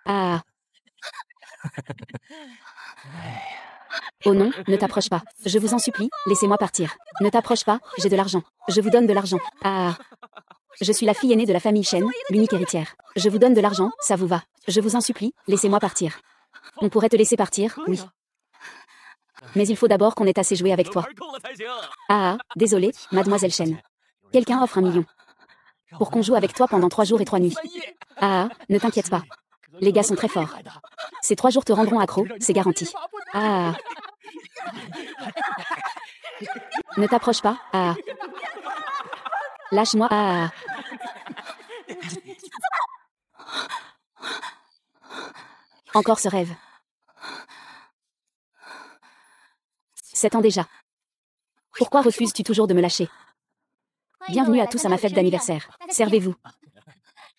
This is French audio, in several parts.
Ah. Oh non, ne t'approche pas. Je vous en supplie, laissez-moi partir. Ne t'approche pas, j'ai de l'argent. Je vous donne de l'argent. Ah. Je suis la fille aînée de la famille Shen, l'unique héritière. Je vous donne de l'argent, ça vous va. Je vous en supplie, laissez-moi partir. On pourrait te laisser partir, oui. Mais il faut d'abord qu'on ait assez joué avec toi. Ah, désolé, mademoiselle Shen. Quelqu'un offre 1 million. Pour qu'on joue avec toi pendant 3 jours et 3 nuits. Ah, ne t'inquiète pas. Les gars sont très forts. Ces 3 jours te rendront accro, c'est garanti. Ah. Ne t'approche pas, ah. Lâche-moi, ah. Encore ce rêve. 7 ans déjà. Pourquoi refuses-tu toujours de me lâcher? Bienvenue à tous à ma fête d'anniversaire. Servez-vous.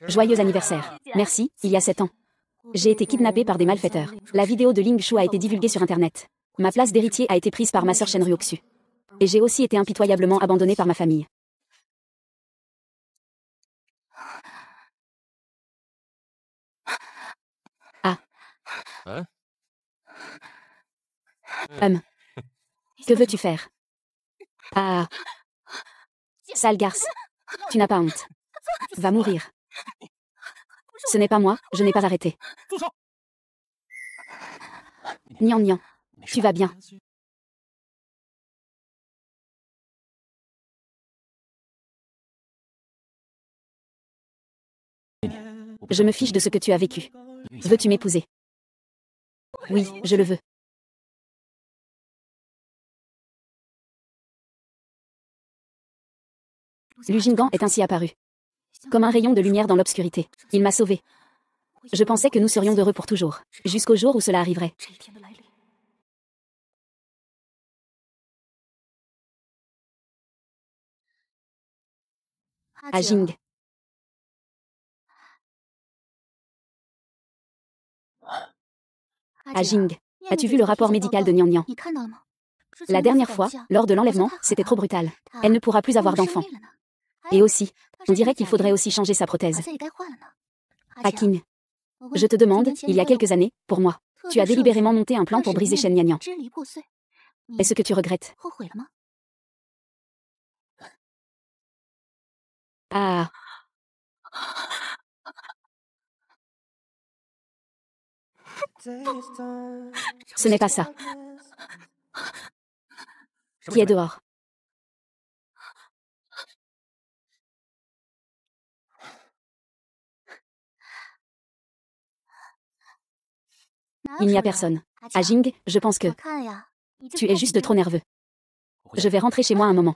Joyeux anniversaire. Merci, il y a 7 ans. J'ai été kidnappée par des malfaiteurs. La vidéo de Ling Shu a été divulguée sur Internet. Ma place d'héritier a été prise par ma sœur Shen Ryoksu. Et j'ai aussi été impitoyablement abandonnée par ma famille. Ah. Que veux-tu faire? Ah. Sale garce. Tu n'as pas honte. Va mourir. Ce n'est pas moi, je n'ai pas arrêté. Nian Nian. Tu vas bien. Je me fiche de ce que tu as vécu. Veux-tu m'épouser? Oui, je le veux. Lu Jinggan est ainsi apparu. Comme un rayon de lumière dans l'obscurité. Il m'a sauvée. Je pensais que nous serions heureux pour toujours. Jusqu'au jour où cela arriverait. Ah Jing. Ah Jing. As-tu vu le rapport médical de Nian Nian? La dernière fois, lors de l'enlèvement, c'était trop brutal. Elle ne pourra plus avoir d'enfant. Et aussi, on dirait qu'il faudrait aussi changer sa prothèse. Ah King. Je te demande, il y a quelques années, pour moi, tu as délibérément monté un plan pour briser Shen Nian Nian. Est-ce que tu regrettes? Ah. Ce n'est pas ça. Qui est dehors? Il n'y a personne. Ah Jing, je pense que tu es juste trop nerveux. Je vais rentrer chez moi un moment.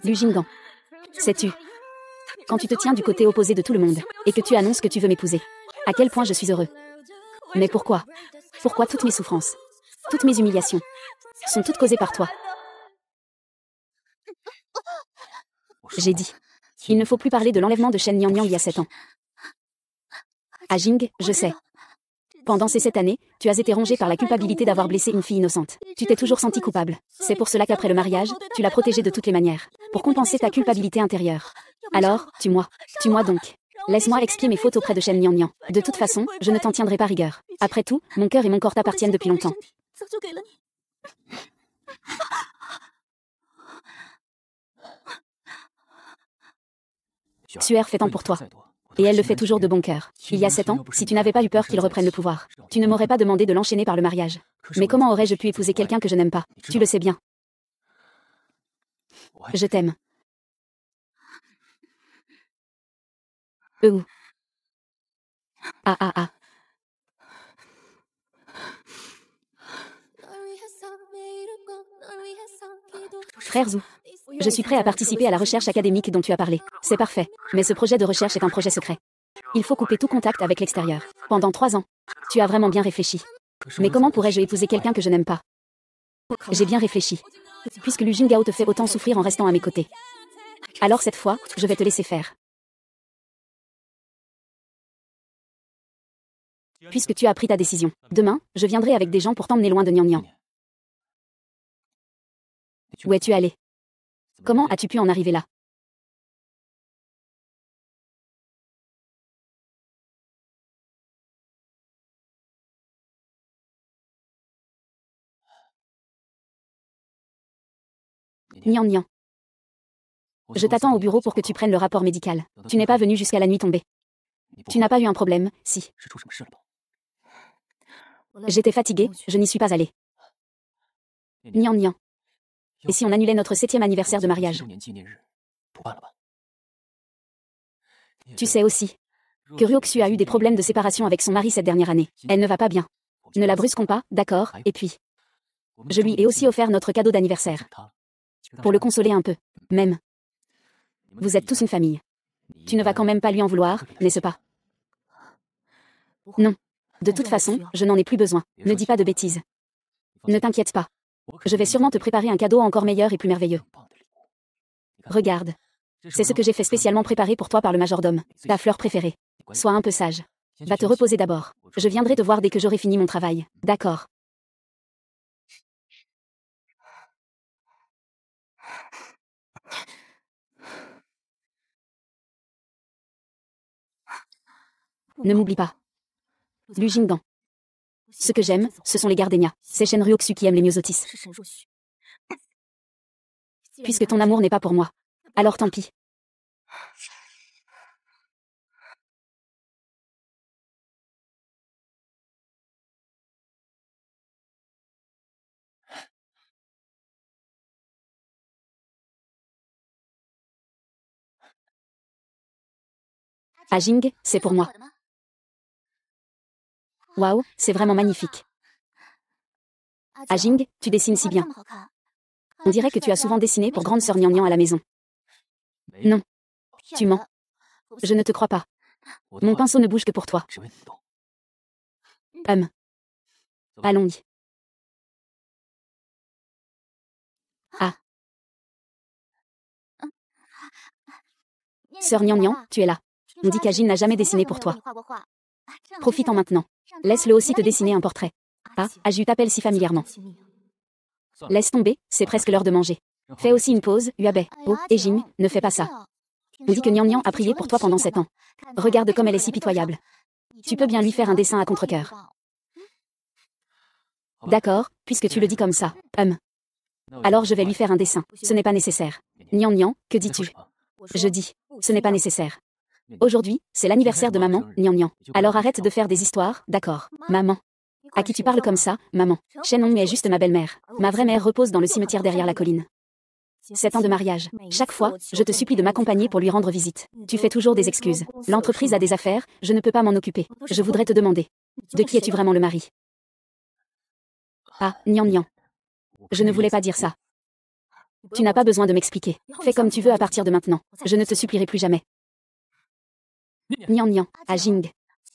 Lu Jinggan. Sais-tu, quand tu te tiens du côté opposé de tout le monde, et que tu annonces que tu veux m'épouser, à quel point je suis heureux. Mais pourquoi? Pourquoi toutes mes souffrances, toutes mes humiliations, sont toutes causées par toi? J'ai dit. Il ne faut plus parler de l'enlèvement de Shen Nian Nian il y a 7 ans. Ah Jing, je sais. Pendant ces 7 années, tu as été rongé par la culpabilité d'avoir blessé une fille innocente. Tu t'es toujours senti coupable. C'est pour cela qu'après le mariage, tu l'as protégée de toutes les manières. Pour compenser ta culpabilité intérieure. Alors, tue-moi. Tue-moi donc. Laisse-moi expier mes fautes auprès de Shen Nian Nian. De toute façon, je ne t'en tiendrai pas rigueur. Après tout, mon cœur et mon corps t'appartiennent depuis longtemps. Suer fait tant pour toi. Et elle le fait toujours de bon cœur. Il y a 7 ans, si tu n'avais pas eu peur qu'il reprenne le pouvoir, tu ne m'aurais pas demandé de l'enchaîner par le mariage. Mais comment aurais-je pu épouser quelqu'un que je n'aime pas? Tu le sais bien. Je t'aime. Où? Ah ah ah. Frère Zhu. Je suis prêt à participer à la recherche académique dont tu as parlé. C'est parfait. Mais ce projet de recherche est un projet secret. Il faut couper tout contact avec l'extérieur. Pendant 3 ans. Tu as vraiment bien réfléchi. Mais comment pourrais-je épouser quelqu'un que je n'aime pas? J'ai bien réfléchi. Puisque Lu Jingao te fait autant souffrir en restant à mes côtés. Alors cette fois, je vais te laisser faire. Puisque tu as pris ta décision. Demain, je viendrai avec des gens pour t'emmener loin de Nian Nian. Où es-tu allé? Comment as-tu pu en arriver là? Nian Nian. Je t'attends au bureau pour que tu prennes le rapport médical. Tu n'es pas venu jusqu'à la nuit tombée. Tu n'as pas eu un problème, si. J'étais fatiguée, je n'y suis pas allée. Nian Nian. Et si on annulait notre 7e anniversaire de mariage? Tu sais aussi que Ryoxu a eu des problèmes de séparation avec son mari cette dernière année. Elle ne va pas bien. Ne la brusquons pas, d'accord, et puis... Je lui ai aussi offert notre cadeau d'anniversaire. Pour le consoler un peu. Même. Vous êtes tous une famille. Tu ne vas quand même pas lui en vouloir, n'est-ce pas? Non. De toute façon, je n'en ai plus besoin. Ne dis pas de bêtises. Ne t'inquiète pas. Je vais sûrement te préparer un cadeau encore meilleur et plus merveilleux. Regarde. C'est ce que j'ai fait spécialement préparer pour toi par le majordome. Ta fleur préférée. Sois un peu sage. Va te reposer d'abord. Je viendrai te voir dès que j'aurai fini mon travail. D'accord. Ne m'oublie pas. Lu Jinggan. Ce que j'aime, ce sont les gardénias. C'est Shen Ryoxu qui aime les myosotis. Puisque ton amour n'est pas pour moi. Alors tant pis. Ah Jing, c'est pour moi. Waouh, c'est vraiment magnifique. Ah Jing, tu dessines si bien. On dirait que tu as souvent dessiné pour grande sœur Nian Nian à la maison. Non. Tu mens. Je ne te crois pas. Mon pinceau ne bouge que pour toi. Allons-y. Ah. Sœur Nian Nian, tu es là. On dit qu'Ajin n'a jamais dessiné pour toi. Profite-en maintenant. Laisse-le aussi te dessiner un portrait. Ah, Aju t'appelle si familièrement. Laisse tomber, c'est presque l'heure de manger. Fais aussi une pause, Uabe. Oh, et Jing, ne fais pas ça. On dit que Nian Nian a prié pour toi pendant 7 ans. Regarde comme elle est si pitoyable. Tu peux bien lui faire un dessin à contre-cœur. D'accord, puisque tu le dis comme ça. Alors je vais lui faire un dessin. Ce n'est pas nécessaire. Nian Nian, que dis-tu? Je dis, ce n'est pas nécessaire. Aujourd'hui, c'est l'anniversaire de maman, Nian Nian. Alors arrête de faire des histoires, d'accord. Maman. À qui tu parles comme ça, maman? Shenong est juste ma belle-mère. Ma vraie mère repose dans le cimetière derrière la colline. 7 ans de mariage. Chaque fois, je te supplie de m'accompagner pour lui rendre visite. Tu fais toujours des excuses. L'entreprise a des affaires, je ne peux pas m'en occuper. Je voudrais te demander. De qui es-tu vraiment le mari? Ah, Nian Nian. Je ne voulais pas dire ça. Tu n'as pas besoin de m'expliquer. Fais comme tu veux à partir de maintenant. Je ne te supplierai plus jamais. Nian Nian, à Jing.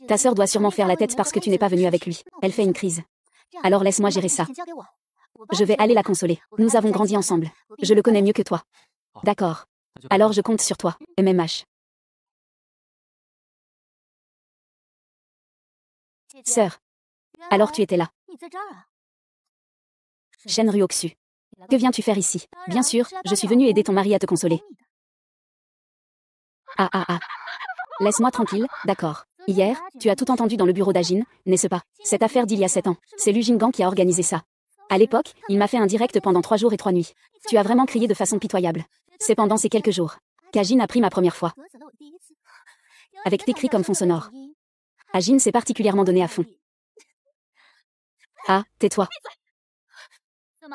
Ta sœur doit sûrement faire la tête parce que tu n'es pas venu avec lui. Elle fait une crise. Alors laisse-moi gérer ça. Je vais aller la consoler. Nous avons grandi ensemble. Je le connais mieux que toi. D'accord. Alors je compte sur toi, MMH. Sœur. Alors tu étais là. Shen Ryoxu. Que viens-tu faire ici? Bien sûr, je suis venue aider ton mari à te consoler. Ah. Laisse-moi tranquille, d'accord. Hier, tu as tout entendu dans le bureau d'Ajin, n'est-ce pas? Cette affaire d'il y a 7 ans. C'est Lu Jinggan qui a organisé ça. À l'époque, il m'a fait un direct pendant 3 jours et 3 nuits. Tu as vraiment crié de façon pitoyable. C'est pendant ces quelques jours qu'Ajin a pris ma première fois. Avec tes cris comme fond sonore. Ajin s'est particulièrement donné à fond. Ah, tais-toi.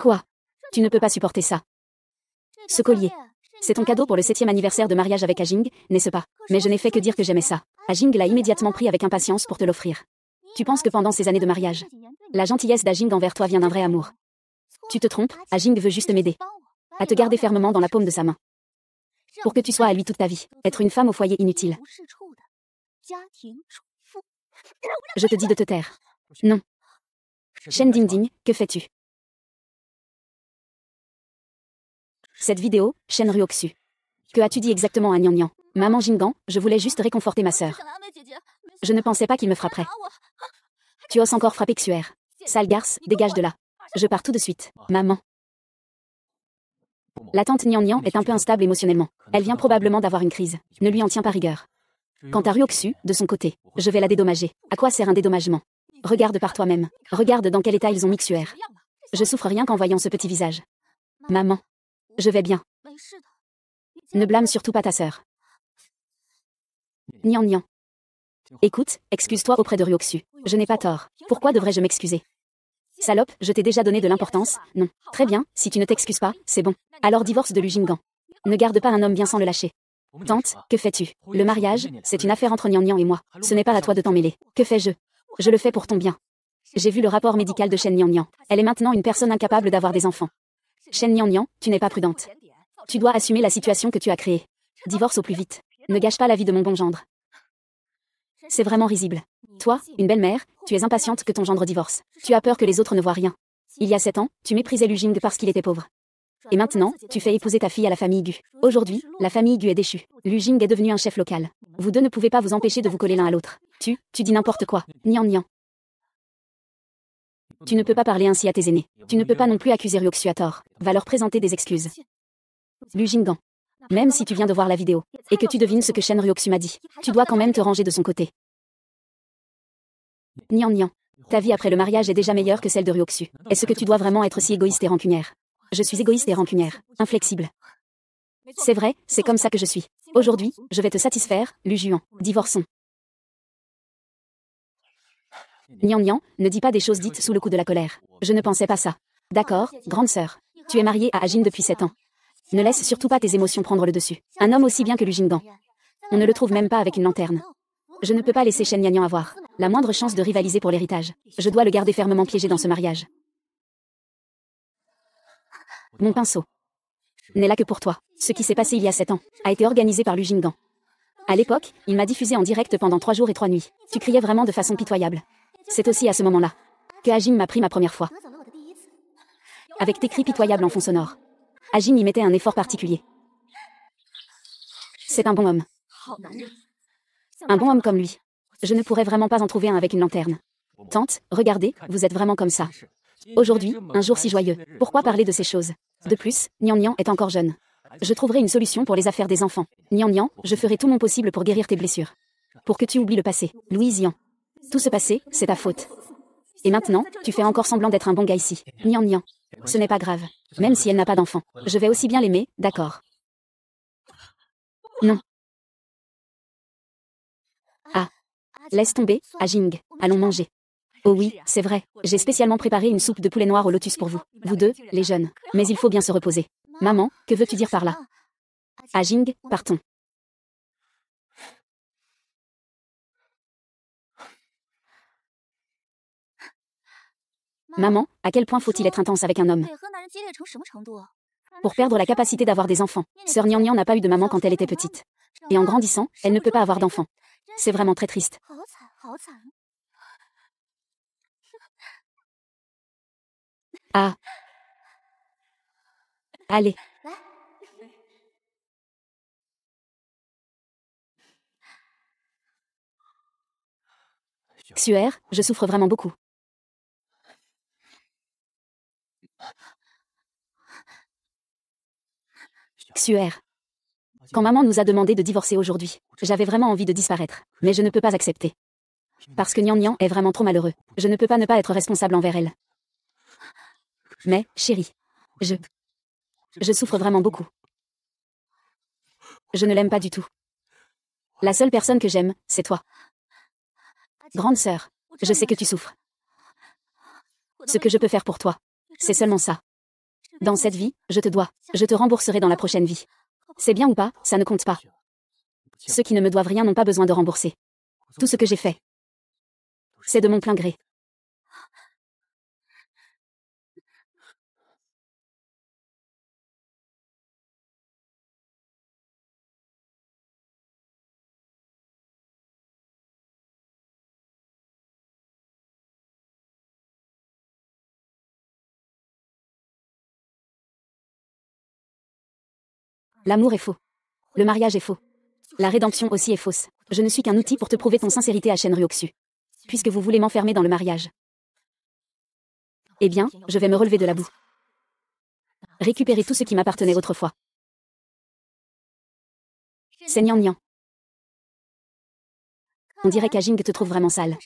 Quoi? Tu ne peux pas supporter ça. Ce collier. C'est ton cadeau pour le 7e anniversaire de mariage avec Ajing, n'est-ce pas? Mais je n'ai fait que dire que j'aimais ça. Ajing l'a immédiatement pris avec impatience pour te l'offrir. Tu penses que pendant ces années de mariage, la gentillesse d'Ajing envers toi vient d'un vrai amour. Tu te trompes, Ajing veut juste m'aider. À te garder fermement dans la paume de sa main. Pour que tu sois à lui toute ta vie. Être une femme au foyer inutile. Je te dis de te taire. Non. Shen Dingding, que fais-tu? Cette vidéo, Shen Ryoxu. Que as-tu dit exactement à Nian Nian? Maman Jinggan, je voulais juste réconforter ma sœur. Je ne pensais pas qu'il me frapperait. Tu oses encore frapper Xuer. Sale garce, dégage de là. Je pars tout de suite. Maman. La tante Nian Nian est un peu instable émotionnellement. Elle vient probablement d'avoir une crise. Ne lui en tiens pas rigueur. Quant à Ryoxu, de son côté, je vais la dédommager. À quoi sert un dédommagement? Regarde par toi-même. Regarde dans quel état ils ont mis Xuer. Je souffre rien qu'en voyant ce petit visage. Maman. Je vais bien. Ne blâme surtout pas ta sœur. Nian Nian. Écoute, excuse-toi auprès de Ryoksu. Je n'ai pas tort. Pourquoi devrais-je m'excuser? Salope, je t'ai déjà donné de l'importance, non. Très bien, si tu ne t'excuses pas, c'est bon. Alors divorce de Lu Jinggan. Ne garde pas un homme bien sans le lâcher. Tante, que fais-tu? Le mariage, c'est une affaire entre Nian Nian et moi. Ce n'est pas à toi de t'en mêler. Que fais-je? Je le fais pour ton bien. J'ai vu le rapport médical de Shen Nian Nian. Elle est maintenant une personne incapable d'avoir des enfants. Shen Nian Nian, tu n'es pas prudente. Tu dois assumer la situation que tu as créée. Divorce au plus vite. Ne gâche pas la vie de mon bon gendre. C'est vraiment risible. Toi, une belle-mère, tu es impatiente que ton gendre divorce. Tu as peur que les autres ne voient rien. Il y a 7 ans, tu méprisais Lu Jing parce qu'il était pauvre. Et maintenant, tu fais épouser ta fille à la famille Gu. Aujourd'hui, la famille Gu est déchue. Lu Jing est devenu un chef local. Vous deux ne pouvez pas vous empêcher de vous coller l'un à l'autre. Tu dis n'importe quoi. Nian Nian. Tu ne peux pas parler ainsi à tes aînés. Tu ne peux pas non plus accuser Ryoksu à tort. Va leur présenter des excuses. Lu Jinggan. Même si tu viens de voir la vidéo, et que tu devines ce que Shen Ryoksu m'a dit, tu dois quand même te ranger de son côté. Nian Nian. Ta vie après le mariage est déjà meilleure que celle de Ryoksu. Est-ce que tu dois vraiment être si égoïste et rancunière? Je suis égoïste et rancunière, inflexible. C'est vrai, c'est comme ça que je suis. Aujourd'hui, je vais te satisfaire, Lu Juan. Divorçons. Nian Nian, ne dis pas des choses dites sous le coup de la colère. Je ne pensais pas ça. D'accord, grande sœur. Tu es mariée à Ajin depuis 7 ans. Ne laisse surtout pas tes émotions prendre le dessus. Un homme aussi bien que Lu Jinggan. On ne le trouve même pas avec une lanterne. Je ne peux pas laisser Shen Nian Nian avoir la moindre chance de rivaliser pour l'héritage. Je dois le garder fermement piégé dans ce mariage. Mon pinceau n'est là que pour toi. Ce qui s'est passé il y a 7 ans a été organisé par Lu Jinggan. À l'époque, il m'a diffusé en direct pendant 3 jours et 3 nuits. Tu criais vraiment de façon pitoyable. C'est aussi à ce moment-là que Ajin m'a pris ma première fois. Avec tes cris pitoyables en fond sonore. Ajin y mettait un effort particulier. C'est un bon homme. Un bon homme comme lui. Je ne pourrais vraiment pas en trouver un avec une lanterne. Tante, regardez, vous êtes vraiment comme ça. Aujourd'hui, un jour si joyeux. Pourquoi parler de ces choses? De plus, Nian Nian est encore jeune. Je trouverai une solution pour les affaires des enfants. Nian Nian, je ferai tout mon possible pour guérir tes blessures. Pour que tu oublies le passé. Louise Yan. Tout ce passé, c'est ta faute. Et maintenant, tu fais encore semblant d'être un bon gars ici. Nian Nian. Ce n'est pas grave. Même si elle n'a pas d'enfant. Je vais aussi bien l'aimer, d'accord. Non. Ah. Laisse tomber, Ajing. Allons manger. Oh oui, c'est vrai. J'ai spécialement préparé une soupe de poulet noir au lotus pour vous. Vous deux, les jeunes. Mais il faut bien se reposer. Maman, que veux-tu dire par là? Ajing, partons. Maman, à quel point faut-il être intense avec un homme? Pour perdre la capacité d'avoir des enfants. Sœur Nian Nian n'a pas eu de maman quand elle était petite. Et en grandissant, elle ne peut pas avoir d'enfants. C'est vraiment très triste. Ah. Allez. Xuer, je souffre vraiment beaucoup. Xuer. Quand maman nous a demandé de divorcer aujourd'hui, j'avais vraiment envie de disparaître. Mais je ne peux pas accepter. Parce que Nian Nian est vraiment trop malheureux. Je ne peux pas ne pas être responsable envers elle. Mais, chérie, je souffre vraiment beaucoup. Je ne l'aime pas du tout. La seule personne que j'aime, c'est toi. Grande sœur, je sais que tu souffres. Ce que je peux faire pour toi, c'est seulement ça. Dans cette vie, je te rembourserai dans la prochaine vie. C'est bien ou pas, ça ne compte pas. Ceux qui ne me doivent rien n'ont pas besoin de rembourser. Tout ce que j'ai fait, c'est de mon plein gré. L'amour est faux. Le mariage est faux. La rédemption aussi est fausse. Je ne suis qu'un outil pour te prouver ton sincérité à Shen Ryoksu. Puisque vous voulez m'enfermer dans le mariage. Eh bien, je vais me relever de la boue. Récupérer tout ce qui m'appartenait autrefois. C'est Nian Nian. On dirait qu'Ajing te trouve vraiment sale.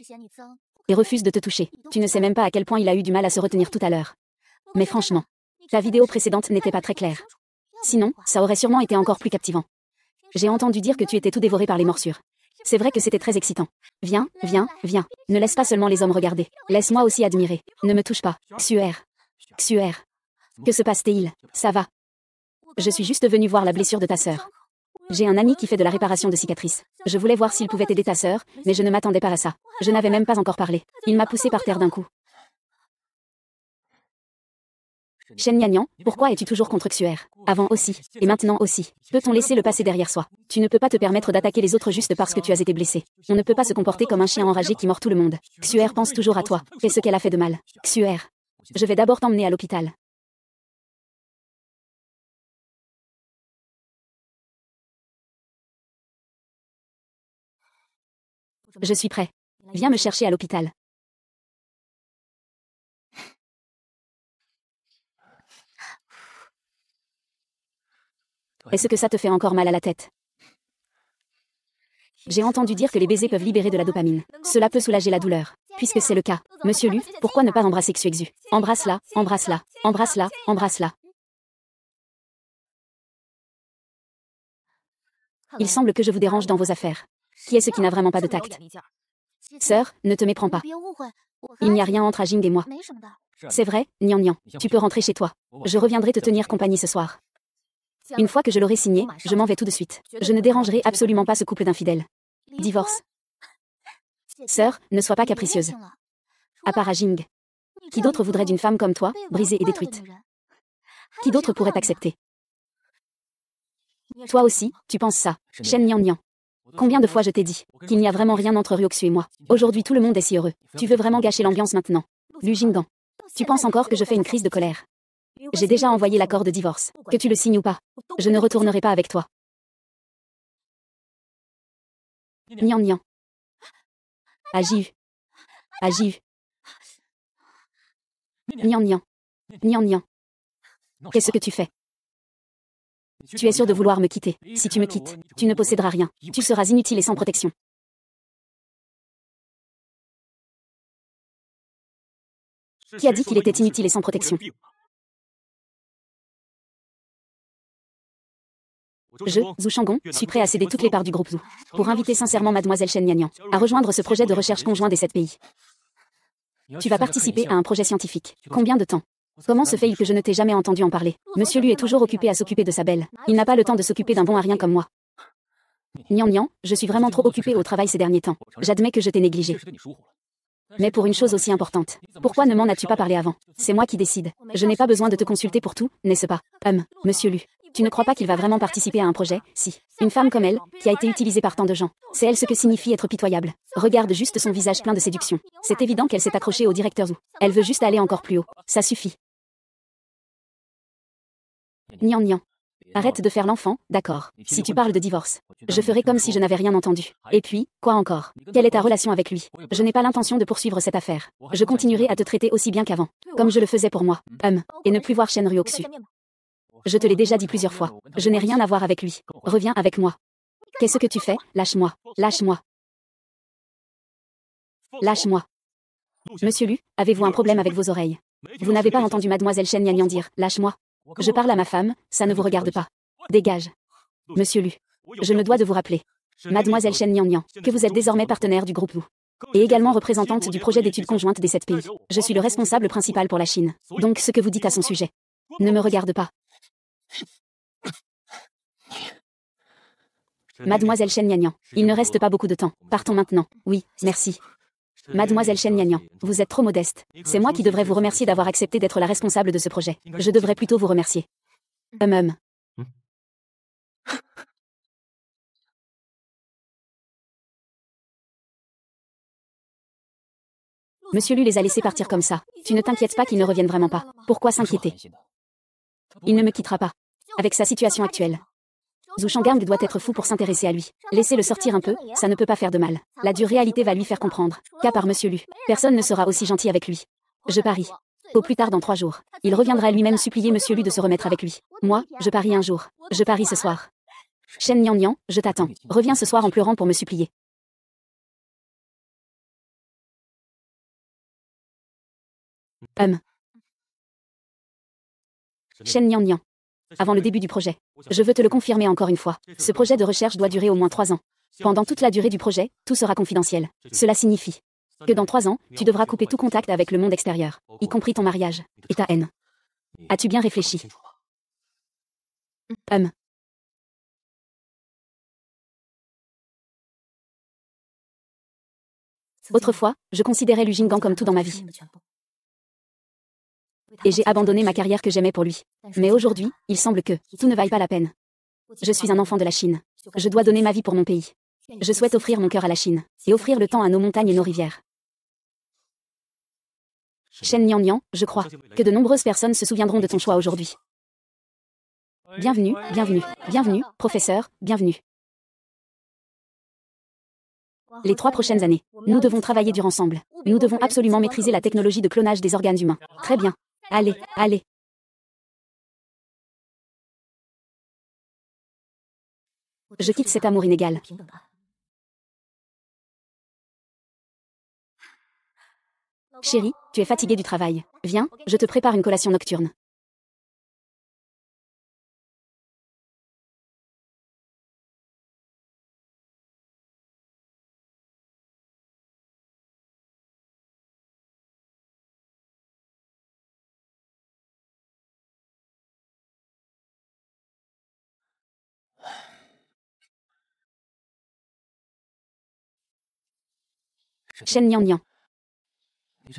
Et refuse de te toucher. Tu ne sais même pas à quel point il a eu du mal à se retenir tout à l'heure. Mais franchement, ta vidéo précédente n'était pas très claire. Sinon, ça aurait sûrement été encore plus captivant. J'ai entendu dire que tu étais tout dévoré par les morsures. C'est vrai que c'était très excitant. Viens, viens, viens. Ne laisse pas seulement les hommes regarder. Laisse-moi aussi admirer. Ne me touche pas. Xuer. Xuer. Que se passe-t-il? Ça va. Je suis juste venue voir la blessure de ta sœur. J'ai un ami qui fait de la réparation de cicatrices. Je voulais voir s'il pouvait aider ta sœur, mais je ne m'attendais pas à ça. Je n'avais même pas encore parlé. Il m'a poussé par terre d'un coup. Shen Nianyang, pourquoi es-tu toujours contre Xuer? Avant aussi, et maintenant aussi. Peut-on laisser le passé derrière soi? Tu ne peux pas te permettre d'attaquer les autres juste parce que tu as été blessé. On ne peut pas se comporter comme un chien enragé qui mord tout le monde. Xuer pense toujours à toi. Fais ce qu'elle a fait de mal. Xuer. Je vais d'abord t'emmener à l'hôpital. Je suis prêt. Viens me chercher à l'hôpital. Est-ce que ça te fait encore mal à la tête? J'ai entendu dire que les baisers peuvent libérer de la dopamine. Cela peut soulager la douleur. Puisque c'est le cas, Monsieur Lu, pourquoi ne pas embrasser Xuexu? Embrasse-la, embrasse-la, embrasse-la, embrasse-la. Il semble que je vous dérange dans vos affaires. Qui est-ce qui n'a vraiment pas de tact? Sœur, ne te méprends pas. Il n'y a rien entre Ajing et moi. C'est vrai, Nian Nian, tu peux rentrer chez toi. Je reviendrai te tenir compagnie ce soir. Une fois que je l'aurai signé, je m'en vais tout de suite. Je ne dérangerai absolument pas ce couple d'infidèles. Divorce. Sœur, ne sois pas capricieuse. À part Ajing. Qui d'autre voudrait d'une femme comme toi, brisée et détruite? Qui d'autre pourrait t'accepter? Toi aussi, tu penses ça, Shen Nian Nian. Combien de fois je t'ai dit qu'il n'y a vraiment rien entre Ryoxu et moi? Aujourd'hui tout le monde est si heureux. Tu veux vraiment gâcher l'ambiance maintenant? Lu Jingdan. Tu penses encore que je fais une crise de colère? J'ai déjà envoyé l'accord de divorce. Que tu le signes ou pas. Je ne retournerai pas avec toi. Nian Nian. AJU. AJU. Nian Nian. Nian Nian. Qu'est-ce que tu fais? Tu es sûr de vouloir me quitter. Si tu me quittes, tu ne posséderas rien. Tu seras inutile et sans protection. Qui a dit qu'il était inutile et sans protection? Je, Zhu Shangong, suis prêt à céder toutes les parts du groupe Zhu pour inviter sincèrement mademoiselle Shen Nianyang à rejoindre ce projet de recherche conjoint des 7 pays. Tu vas participer à un projet scientifique. Combien de temps? Comment se fait-il que je ne t'ai jamais entendu en parler? Monsieur Lu est toujours occupé à s'occuper de sa belle. Il n'a pas le temps de s'occuper d'un bon à rien comme moi. Nian Nian, je suis vraiment trop occupé au travail ces derniers temps. J'admets que je t'ai négligé. Mais pour une chose aussi importante, pourquoi ne m'en as-tu pas parlé avant? C'est moi qui décide. Je n'ai pas besoin de te consulter pour tout, n'est-ce pas? Monsieur Lu. Tu ne crois pas qu'il va vraiment participer à un projet? Si. Une femme comme elle, qui a été utilisée par tant de gens. C'est elle ce que signifie être pitoyable. Regarde juste son visage plein de séduction. C'est évident qu'elle s'est accrochée au directeur Zhu. Elle veut juste aller encore plus haut. Ça suffit. Nian Nian. Arrête de faire l'enfant, d'accord. Si tu parles de divorce, je ferai comme si je n'avais rien entendu. Et puis, quoi encore? Quelle est ta relation avec lui? Je n'ai pas l'intention de poursuivre cette affaire. Je continuerai à te traiter aussi bien qu'avant, comme je le faisais pour moi. Et ne plus voir Shen Ryoxu. Je te l'ai déjà dit plusieurs fois. Je n'ai rien à voir avec lui. Reviens avec moi. Qu'est-ce que tu fais? Lâche-moi. Lâche-moi. Lâche-moi. Monsieur Lu, avez-vous un problème avec vos oreilles? Vous n'avez pas entendu mademoiselle Shen Nianyang dire « Lâche-moi ». Je parle à ma femme, ça ne vous regarde pas. Dégage. Monsieur Lu, je me dois de vous rappeler, mademoiselle Shen Nianyang, que vous êtes désormais partenaire du groupe Wu. Et également représentante du projet d'études conjointes des 7 pays. Je suis le responsable principal pour la Chine. Donc ce que vous dites à son sujet ne me regarde pas. Mademoiselle Shen Nianyang, il ne reste pas beaucoup de temps. Partons maintenant. Oui, merci. Mademoiselle Shen Nianyang, vous êtes trop modeste. C'est moi qui devrais vous remercier d'avoir accepté d'être la responsable de ce projet. Je devrais plutôt vous remercier. Monsieur Lu les a laissés partir comme ça. Tu ne t'inquiètes pas qu'ils ne reviennent vraiment pas. Pourquoi s'inquiéter? Il ne me quittera pas. Avec sa situation actuelle. Zhu Shanggang doit être fou pour s'intéresser à lui. Laissez-le sortir un peu, ça ne peut pas faire de mal. La dure réalité va lui faire comprendre qu'à part Monsieur Lu, personne ne sera aussi gentil avec lui. Je parie. Au plus tard dans 3 jours, il reviendra lui-même supplier Monsieur Lu de se remettre avec lui. Moi, je parie un jour. Je parie ce soir. Shen Nianyang, je t'attends. Reviens ce soir en pleurant pour me supplier. Shen Nianyang. avant le début du projet. Je veux te le confirmer encore une fois. Ce projet de recherche doit durer au moins 3 ans. Pendant toute la durée du projet, tout sera confidentiel. Cela signifie que dans 3 ans, tu devras couper tout contact avec le monde extérieur, y compris ton mariage et ta haine. As-tu bien réfléchi? Autrefois, je considérais Lu Jinggang comme tout dans ma vie. Et j'ai abandonné ma carrière que j'aimais pour lui. Mais aujourd'hui, il semble que tout ne vaille pas la peine. Je suis un enfant de la Chine. Je dois donner ma vie pour mon pays. Je souhaite offrir mon cœur à la Chine, et offrir le temps à nos montagnes et nos rivières. Shen Nian, je crois que de nombreuses personnes se souviendront de ton choix aujourd'hui. Bienvenue, bienvenue, bienvenue, professeur, bienvenue. Les 3 prochaines années, nous devons travailler dur ensemble. Nous devons absolument maîtriser la technologie de clonage des organes humains. Très bien. Allez, allez. Je quitte cet amour inégal. Chérie, tu es fatiguée du travail. Viens, je te prépare une collation nocturne. Shen Nian.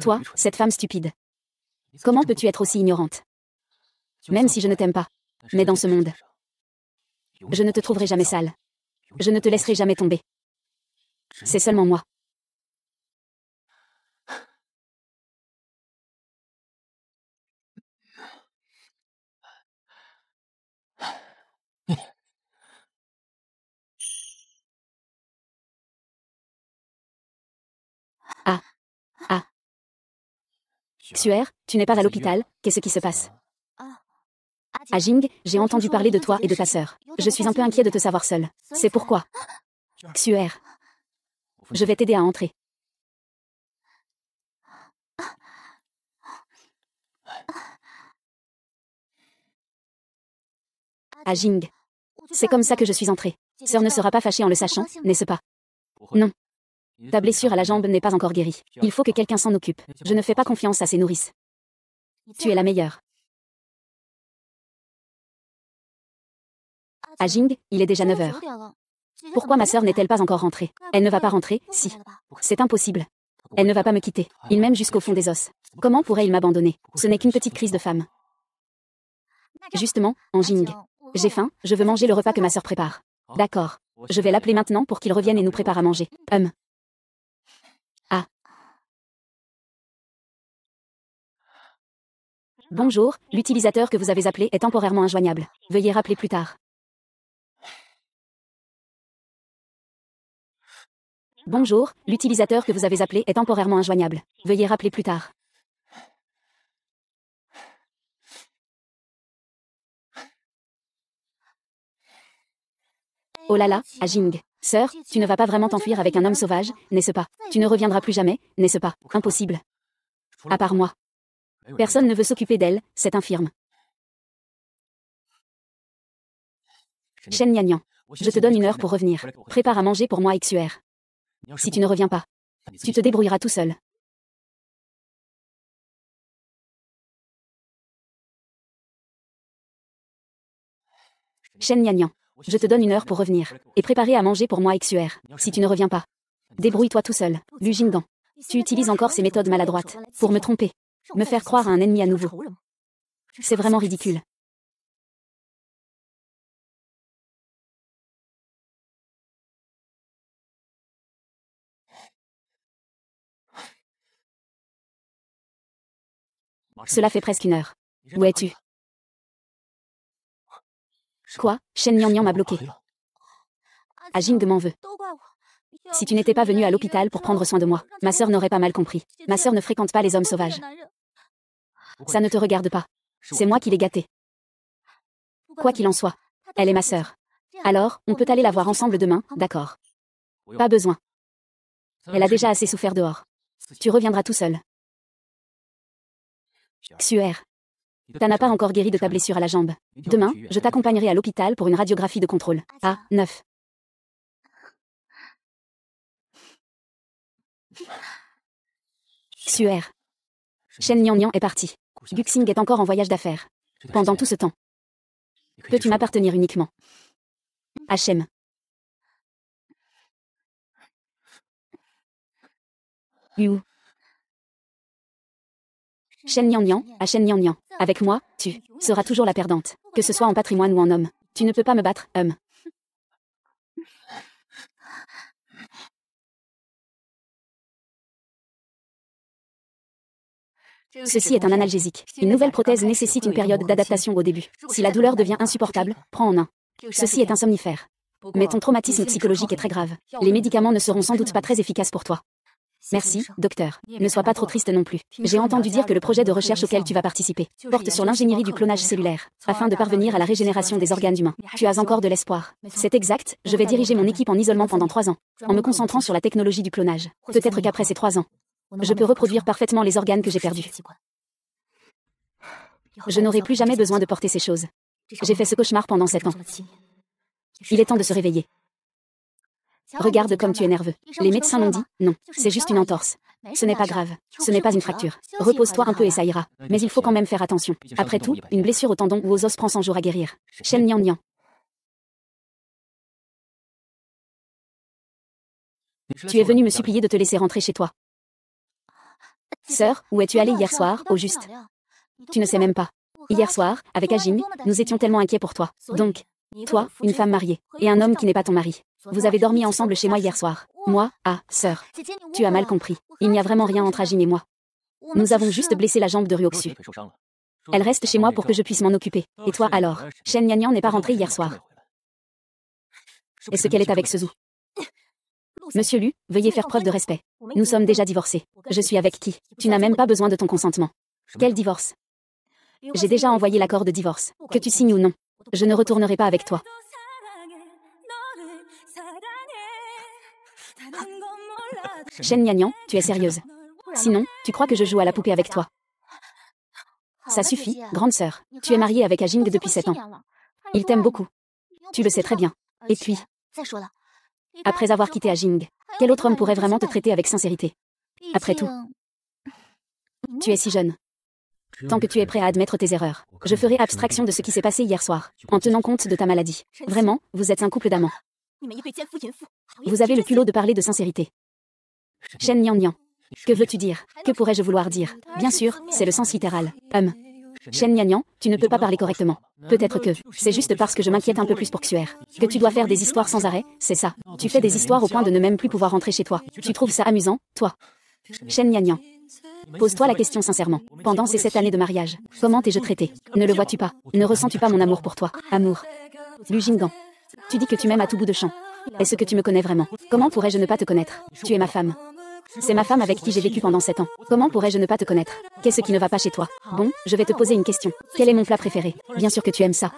Toi, cette femme stupide. Comment peux-tu être aussi ignorante? Même si je ne t'aime pas. Mais dans ce monde, je ne te trouverai jamais sale. Je ne te laisserai jamais tomber. C'est seulement moi. Ah, ah. Xuer, tu n'es pas à l'hôpital, qu'est-ce qui se passe? Ah Jing, j'ai entendu parler de toi et de ta sœur. Je suis un peu inquiet de te savoir seule. C'est pourquoi. Xuer. Je vais t'aider à entrer. Ah Jing. C'est comme ça que je suis entrée. Sœur ne sera pas fâchée en le sachant, n'est-ce pas? Non. Ta blessure à la jambe n'est pas encore guérie. Il faut que quelqu'un s'en occupe. Je ne fais pas confiance à ces nourrices. Tu es la meilleure. Ah Jing, il est déjà 9 heures. Pourquoi ma sœur n'est-elle pas encore rentrée? Elle ne va pas rentrer, si. C'est impossible. Elle ne va pas me quitter. Il m'aime jusqu'au fond des os. Comment pourrait-il m'abandonner? Ce n'est qu'une petite crise de femme. Justement, en Jing. J'ai faim, je veux manger le repas que ma sœur prépare. D'accord. Je vais l'appeler maintenant pour qu'il revienne et nous prépare à manger. Ah. Bonjour, l'utilisateur que vous avez appelé est temporairement injoignable. Veuillez rappeler plus tard. Bonjour, l'utilisateur que vous avez appelé est temporairement injoignable. Veuillez rappeler plus tard. Oh là là, ah Jing. Sœur, tu ne vas pas vraiment t'enfuir avec un homme sauvage, n'est-ce pas? Tu ne reviendras plus jamais, n'est-ce pas? Impossible. À part moi. Personne ne veut s'occuper d'elle, c'est infirme. Shen Nian. Je te donne 1 heure pour revenir. Prépare à manger pour moi et Xuer. Si tu ne reviens pas, tu te débrouilleras tout seul. Shen Nian. Je te donne 1 heure pour revenir. Et préparer à manger pour moi et Xuer. Si tu ne reviens pas, débrouille-toi tout seul. Lu Jingdan. Tu utilises encore ces méthodes maladroites. Pour me tromper. Me faire croire à un ennemi à nouveau. C'est vraiment ridicule. Cela fait presque 1 heure. Où es-tu? Quoi? Shen Nian m'a bloqué. Ah Jing m'en veut. Si tu n'étais pas venu à l'hôpital pour prendre soin de moi, ma sœur n'aurait pas mal compris. Ma sœur ne fréquente pas les hommes sauvages. Ça ne te regarde pas. C'est moi qui l'ai gâtée. Quoi qu'il en soit, elle est ma sœur. Alors, on peut aller la voir ensemble demain, d'accord? Pas besoin. Elle a déjà assez souffert dehors. Tu reviendras tout seul. Xuer. T'as pas encore guéri de ta blessure à la jambe. Demain, je t'accompagnerai à l'hôpital pour une radiographie de contrôle. À 9. Suaire. Shen Nian est parti. Guxing est encore en voyage d'affaires. Pendant tout ce temps, peux-tu m'appartenir uniquement? Hachem. Yu. Shen Nian, Hachem Nian. Avec moi, tu seras toujours la perdante, que ce soit en patrimoine ou en homme. Tu ne peux pas me battre, homme. Ceci est un analgésique. Une nouvelle prothèse nécessite une période d'adaptation au début. Si la douleur devient insupportable, prends en un. Ceci est un somnifère. Mais ton traumatisme psychologique est très grave. Les médicaments ne seront sans doute pas très efficaces pour toi. Merci, docteur. Ne sois pas trop triste non plus. J'ai entendu dire que le projet de recherche auquel tu vas participer porte sur l'ingénierie du clonage cellulaire, afin de parvenir à la régénération des organes humains. Tu as encore de l'espoir. C'est exact, je vais diriger mon équipe en isolement pendant 3 ans, en me concentrant sur la technologie du clonage. Peut-être qu'après ces 3 ans, je peux reproduire parfaitement les organes que j'ai perdus. Je n'aurai plus jamais besoin de porter ces choses. J'ai fait ce cauchemar pendant 7 ans. Il est temps de se réveiller. Regarde comme tu es nerveux. Les médecins m'ont dit, non, c'est juste une entorse. Ce n'est pas grave, ce n'est pas une fracture. Repose-toi un peu et ça ira. Mais il faut quand même faire attention. Après tout, une blessure au tendon ou aux os prend 100 jours à guérir. Shen Nian. Tu es venu me supplier de te laisser rentrer chez toi. Sœur, où es-tu allée hier soir, au juste? Tu ne sais même pas. Hier soir, avec Ajing, nous étions tellement inquiets pour toi. Donc, toi, une femme mariée, et un homme qui n'est pas ton mari. Vous avez dormi ensemble chez moi hier soir. Moi, sœur. Tu as mal compris. Il n'y a vraiment rien entre Ajing et moi. Nous avons juste blessé la jambe de Ryoksu. Elle reste chez moi pour que je puisse m'en occuper. Et toi alors? Shen Nian n'est pas rentrée hier soir. Est-ce qu'elle est avec Suzu? Monsieur Lu, veuillez faire preuve de respect. Nous sommes déjà divorcés. Je suis avec qui? Tu n'as même pas besoin de ton consentement. Quel divorce? J'ai déjà envoyé l'accord de divorce. Que tu signes ou non. Je ne retournerai pas avec toi. Shen Nian, tu es sérieuse? Sinon, tu crois que je joue à la poupée avec toi? Ça suffit, grande sœur. Tu es mariée avec Ajing depuis 7 ans. Il t'aime beaucoup. Tu le sais très bien. Et puis, après avoir quitté Ajing, quel autre homme pourrait vraiment te traiter avec sincérité? Après tout, tu es si jeune. Tant que tu es prêt à admettre tes erreurs, je ferai abstraction de ce qui s'est passé hier soir, en tenant compte de ta maladie. Vraiment, vous êtes un couple d'amants. Vous avez le culot de parler de sincérité. Shen Nian. Que veux-tu dire? Que pourrais-je vouloir dire? Bien sûr, c'est le sens littéral. Shen Nian, tu ne peux pas parler correctement. Peut-être que c'est juste parce que je m'inquiète un peu plus pour Xuer. Que tu dois faire des histoires sans arrêt, c'est ça. Tu fais des histoires au point de ne même plus pouvoir rentrer chez toi. Tu trouves ça amusant, toi? Shen Nian. Pose-toi la question sincèrement. Pendant ces 7 années de mariage, comment t'ai-je traité? Ne le vois-tu pas? Ne ressens-tu pas mon amour pour toi? Amour. Lu Jinggan. Tu dis que tu m'aimes à tout bout de champ. Est-ce que tu me connais vraiment? Comment pourrais-je ne pas te connaître? Tu es ma femme. C'est ma femme avec qui j'ai vécu pendant 7 ans. Comment pourrais-je ne pas te connaître? Qu'est-ce qui ne va pas chez toi? Bon, je vais te poser une question. Quel est mon plat préféré? Bien sûr que tu aimes ça.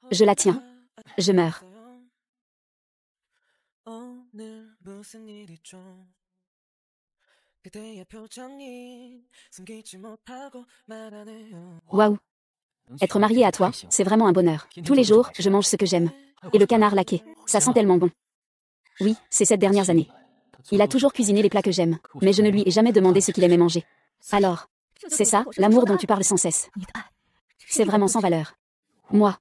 Je la tiens. Je meurs. Waouh. Être marié à toi, c'est vraiment un bonheur. Tous les jours, je mange ce que j'aime. Et le canard laqué, ça sent tellement bon. Oui, ces 7 dernières années. Il a toujours cuisiné les plats que j'aime, mais je ne lui ai jamais demandé ce qu'il aimait manger. Alors, c'est ça, l'amour dont tu parles sans cesse. C'est vraiment sans valeur. Moi.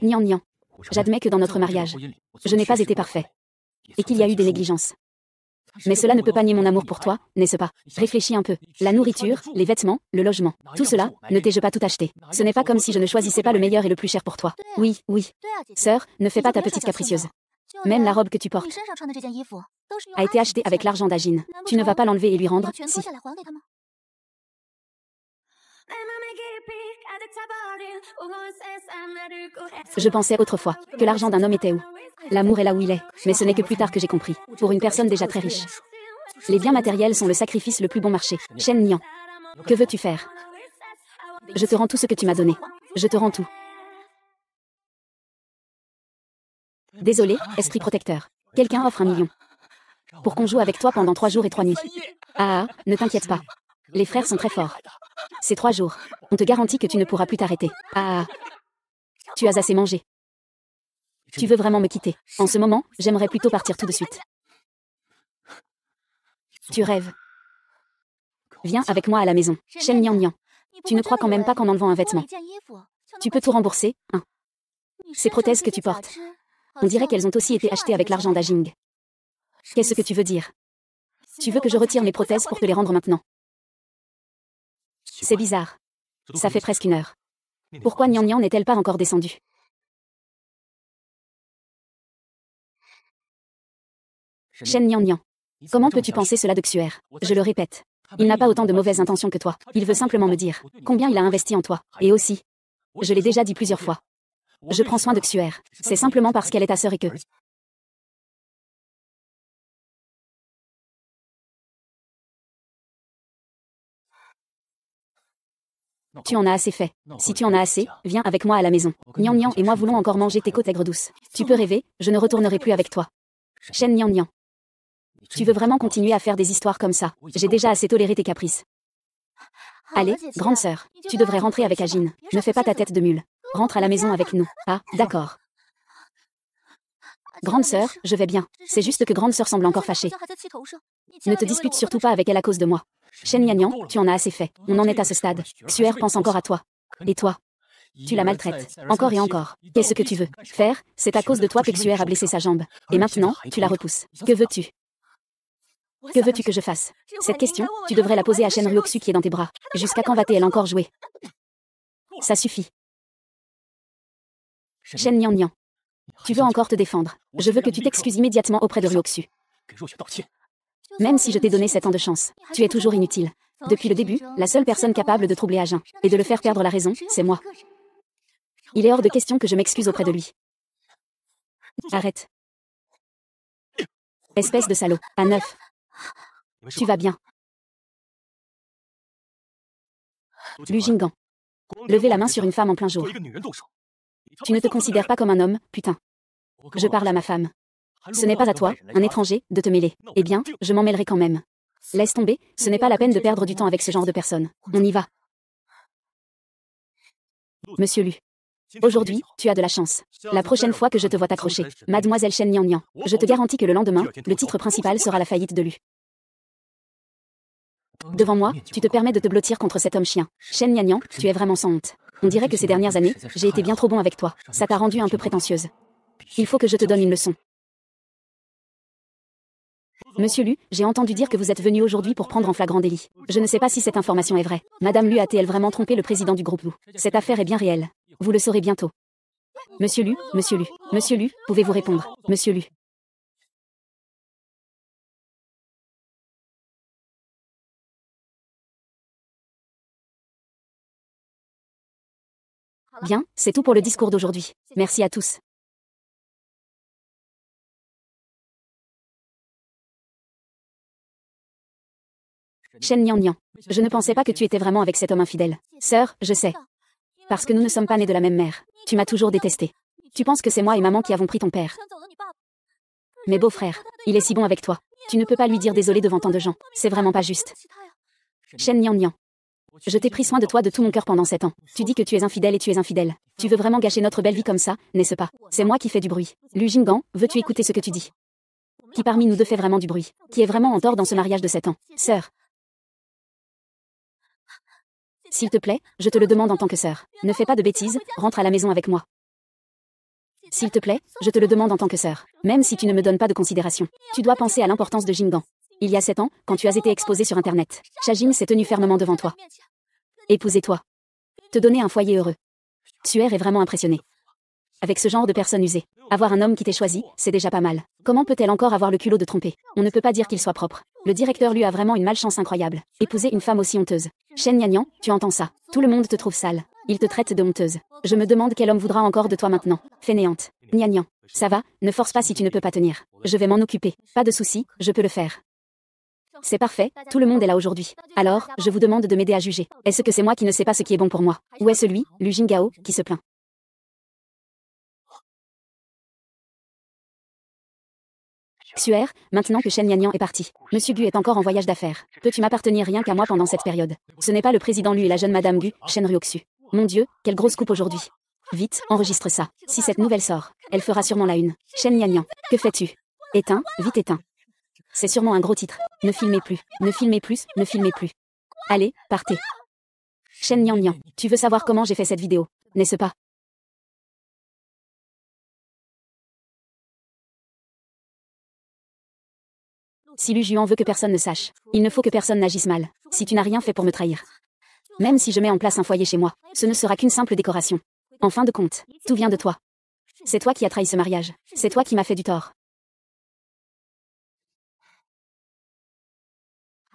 Nian. J'admets que dans notre mariage, je n'ai pas été parfait. Et qu'il y a eu des négligences. Mais cela ne peut pas nier mon amour pour toi, n'est-ce pas? Réfléchis un peu. La nourriture, les vêtements, le logement, tout cela, ne t'ai-je pas tout acheté? Ce n'est pas comme si je ne choisissais pas le meilleur et le plus cher pour toi. Oui. Sœur, ne fais pas ta petite capricieuse. Même la robe que tu portes a été achetée avec l'argent d'Ajin. Tu ne vas pas l'enlever et lui rendre, si. Je pensais autrefois que l'argent d'un homme était où? L'amour est là où il est, mais ce n'est que plus tard que j'ai compris. Pour une personne déjà très riche, Les biens matériels sont le sacrifice le plus bon marché. Shen Nian. Que veux-tu faire? Je te rends tout ce que tu m'as donné. Je te rends tout. Désolé, esprit protecteur. Quelqu'un offre 1 million. Pour qu'on joue avec toi pendant 3 jours et 3 nuits. Ah, ne t'inquiète pas. Les frères sont très forts. C'est 3 jours. On te garantit que tu ne pourras plus t'arrêter. Ah. Tu as assez mangé. Tu veux vraiment me quitter. En ce moment, j'aimerais plutôt partir tout de suite. Tu rêves. Viens avec moi à la maison. Shen Nian Nian. Tu ne crois quand même pas qu'en enlevant un vêtement, tu peux tout rembourser, hein? Ces prothèses que tu portes, on dirait qu'elles ont aussi été achetées avec l'argent d'Ajing. Qu'est-ce que tu veux dire? Tu veux que je retire mes prothèses pour te les rendre maintenant? C'est bizarre. Ça fait presque 1 heure. Pourquoi Nian Nian n'est-elle pas encore descendue? Shen Nian Nian. Comment peux-tu penser cela de Xuer? Je le répète. Il n'a pas autant de mauvaises intentions que toi. Il veut simplement me dire combien il a investi en toi. Et aussi, je l'ai déjà dit plusieurs fois. Je prends soin de Xuer. C'est simplement parce qu'elle est ta sœur et que... Tu en as assez fait. Si tu en as assez, viens avec moi à la maison. Nian Nian et moi voulons encore manger tes côtes aigres douces. Tu peux rêver, je ne retournerai plus avec toi. Shen Nian Nian. Tu veux vraiment continuer à faire des histoires comme ça? J'ai déjà assez toléré tes caprices. Allez, grande sœur, tu devrais rentrer avec Ajin. Ne fais pas ta tête de mule. Rentre à la maison avec nous. Ah, d'accord. Grande sœur, je vais bien. C'est juste que grande sœur semble encore fâchée. Ne te dispute surtout pas avec elle à cause de moi. Shen Nian Nian, tu en as assez fait. On en est à ce stade. Xuer pense encore à toi. Et toi? Tu la maltraites. Encore et encore. Qu'est-ce que tu veux faire? C'est à cause de toi que Xuer a blessé sa jambe. Et maintenant, tu la repousses. Que veux-tu? Que veux-tu que je fasse? Cette question, tu devrais la poser à Shen Ryoxu qui est dans tes bras. Jusqu'à quand va-t-elle encore jouer? Ça suffit. Shen Nian Nian. Tu veux encore te défendre. Je veux que tu t'excuses immédiatement auprès de Ryoxu. Même si je t'ai donné 7 ans de chance, tu es toujours inutile. Depuis le début, la seule personne capable de troubler Ajin et de le faire perdre la raison, c'est moi. Il est hors de question que je m'excuse auprès de lui. Arrête. Espèce de salaud. À 9. Tu vas bien. Lu Jinggan. Lever la main sur une femme en plein jour. Tu ne te considères pas comme un homme, putain. Je parle à ma femme. Ce n'est pas à toi, un étranger, de te mêler. Eh bien, je m'en mêlerai quand même. Laisse tomber, ce n'est pas la peine de perdre du temps avec ce genre de personnes. On y va. Monsieur Lu. Aujourd'hui, tu as de la chance. La prochaine fois que je te vois t'accrocher, Mademoiselle Shen Nian Nian, je te garantis que le lendemain, le titre principal sera la faillite de Lu. Devant moi, tu te permets de te blottir contre cet homme chien. Shen Nian Nian, tu es vraiment sans honte. On dirait que ces dernières années, j'ai été bien trop bon avec toi. Ça t'a rendue un peu prétentieuse. Il faut que je te donne une leçon. Monsieur Lu, j'ai entendu dire que vous êtes venu aujourd'hui pour prendre en flagrant délit. Je ne sais pas si cette information est vraie. Madame Lu a-t-elle vraiment trompé le président du groupe Lu? Cette affaire est bien réelle. Vous le saurez bientôt. Monsieur Lu, Monsieur Lu, Monsieur Lu, pouvez-vous répondre? Monsieur Lu. Bien, c'est tout pour le discours d'aujourd'hui. Merci à tous. Shen Nian Nian. Je ne pensais pas que tu étais vraiment avec cet homme infidèle. Sœur, je sais. Parce que nous ne sommes pas nés de la même mère. Tu m'as toujours détesté. Tu penses que c'est moi et maman qui avons pris ton père. Mais beau-frère, il est si bon avec toi. Tu ne peux pas lui dire désolé devant tant de gens. C'est vraiment pas juste. Shen Nian Nian. Je t'ai pris soin de toi de tout mon cœur pendant 7 ans. Tu dis que tu es infidèle et tu es infidèle. Tu veux vraiment gâcher notre belle vie comme ça, n'est-ce pas? C'est moi qui fais du bruit. Lu Jinggan, veux-tu écouter ce que tu dis? Qui parmi nous deux fait vraiment du bruit? Qui est vraiment en tort dans ce mariage de 7 ans? Sœur. S'il te plaît, je te le demande en tant que sœur. Ne fais pas de bêtises, rentre à la maison avec moi. S'il te plaît, je te le demande en tant que sœur. Même si tu ne me donnes pas de considération. Tu dois penser à l'importance de Jinggan. Il y a 7 ans, quand tu as été exposé sur Internet, Shajin s'est tenu fermement devant toi. Épouser-toi. Te donner un foyer heureux. Xuer est vraiment impressionné. Avec ce genre de personne usée, avoir un homme qui t'ait choisi, c'est déjà pas mal. Comment peut-elle encore avoir le culot de tromper? On ne peut pas dire qu'il soit propre. Le directeur lui a vraiment une malchance incroyable. Épouser une femme aussi honteuse. Shen Nian Nian, tu entends ça? Tout le monde te trouve sale. Il te traite de honteuse. Je me demande quel homme voudra encore de toi maintenant. Fainéante. Nian Nian. Ça va, ne force pas si tu ne peux pas tenir. Je vais m'en occuper. Pas de souci, je peux le faire. C'est parfait, tout le monde est là aujourd'hui. Alors, je vous demande de m'aider à juger. Est-ce que c'est moi qui ne sais pas ce qui est bon pour moi? Ou est-ce lui, Lu Jingao, qui se plaint? Xuer, maintenant que Shen Yanyan est parti. Monsieur Gu est encore en voyage d'affaires. Peux-tu m'appartenir rien qu'à moi pendant cette période? Ce n'est pas le président Lu et la jeune madame Gu, Shen Ryoksu. Mon Dieu, quelle grosse coupe aujourd'hui. Vite, enregistre ça. Si cette nouvelle sort, elle fera sûrement la une. Shen Yanyan, que fais-tu? Éteins, vite éteins. C'est sûrement un gros titre. Ne filmez plus, ne filmez plus, ne filmez plus. Allez, partez. Shen Yanyan, tu veux savoir comment j'ai fait cette vidéo, n'est-ce pas? Si Lu Juan veut que personne ne sache, il ne faut que personne n'agisse mal. Si tu n'as rien fait pour me trahir. Même si je mets en place un foyer chez moi, ce ne sera qu'une simple décoration. En fin de compte, tout vient de toi. C'est toi qui as trahi ce mariage. C'est toi qui m'as fait du tort.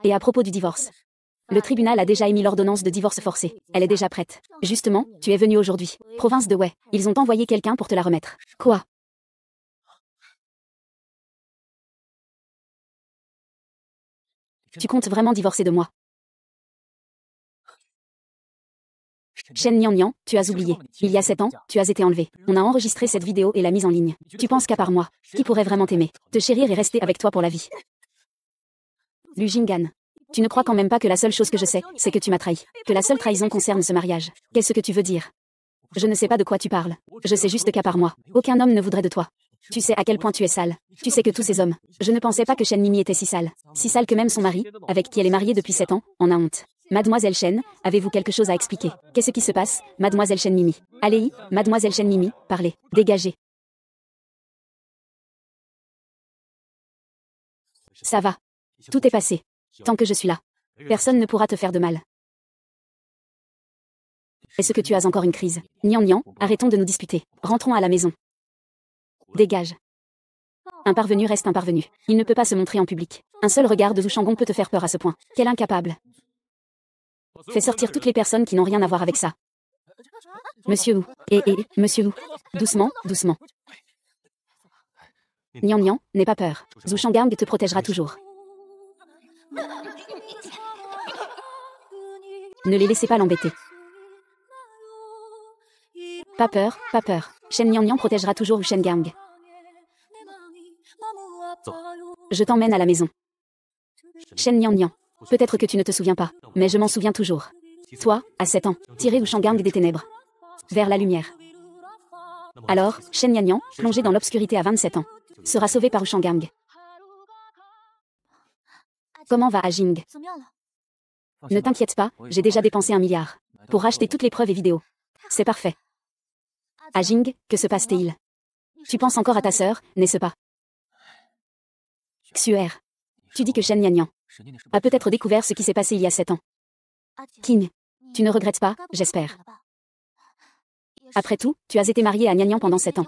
Et à propos du divorce. Le tribunal a déjà émis l'ordonnance de divorce forcé. Elle est déjà prête. Justement, tu es venu aujourd'hui. Province de Wei. Ils ont envoyé quelqu'un pour te la remettre. Quoi? Tu comptes vraiment divorcer de moi? Shen Nian, tu as oublié. Il y a 7 ans, tu as été enlevé. On a enregistré cette vidéo et l'a mise en ligne. Tu penses qu'à part moi, qui pourrait vraiment t'aimer, te chérir et rester avec toi pour la vie? Lu Jinggan. Tu ne crois quand même pas que la seule chose que je sais, c'est que tu m'as trahi. Que la seule trahison concerne ce mariage. Qu'est-ce que tu veux dire? Je ne sais pas de quoi tu parles. Je sais juste qu'à part moi, aucun homme ne voudrait de toi. Tu sais à quel point tu es sale. Tu sais que tous ces hommes. Je ne pensais pas que Shen Mimi était si sale. Si sale que même son mari, avec qui elle est mariée depuis 7 ans, en a honte. Mademoiselle Shen, avez-vous quelque chose à expliquer? Qu'est-ce qui se passe, Mademoiselle Shen Mimi? Allez, Mademoiselle Shen Mimi, parlez. Dégagez. Ça va. Tout est passé. Tant que je suis là. Personne ne pourra te faire de mal. Est-ce que tu as encore une crise? Nian Nian, arrêtons de nous disputer. Rentrons à la maison. Dégage. Un parvenu reste un parvenu. Il ne peut pas se montrer en public. Un seul regard de Zhu Shanggong peut te faire peur à ce point. Quel incapable. Fais sortir toutes les personnes qui n'ont rien à voir avec ça. Monsieur Wu. Monsieur Wu. Doucement, doucement. Nian Nian, n'aie pas peur. Zhu Shanggong te protégera toujours. Ne les laissez pas l'embêter. Pas peur, pas peur. Shen Nian Nian protégera toujours Wu Shengang. Je t'emmène à la maison. Shen Nian Nian. Peut-être que tu ne te souviens pas, mais je m'en souviens toujours. Toi, à 7 ans, tiré Wu Shangang des ténèbres. Vers la lumière. Alors, Shen Nian Nian, plongé dans l'obscurité à 27 ans, sera sauvé par Wu Shangang. Comment va Ajing? Ne t'inquiète pas, j'ai déjà dépensé 1 milliard. Pour racheter toutes les preuves et vidéos. C'est parfait. Ajing, que se passe-t-il? Tu penses encore à ta sœur, n'est-ce pas? Xuer. Tu dis que Shen Nian a peut-être découvert ce qui s'est passé il y a 7 ans. King. Tu ne regrettes pas, j'espère. Après tout, tu as été marié à Nian pendant 7 ans.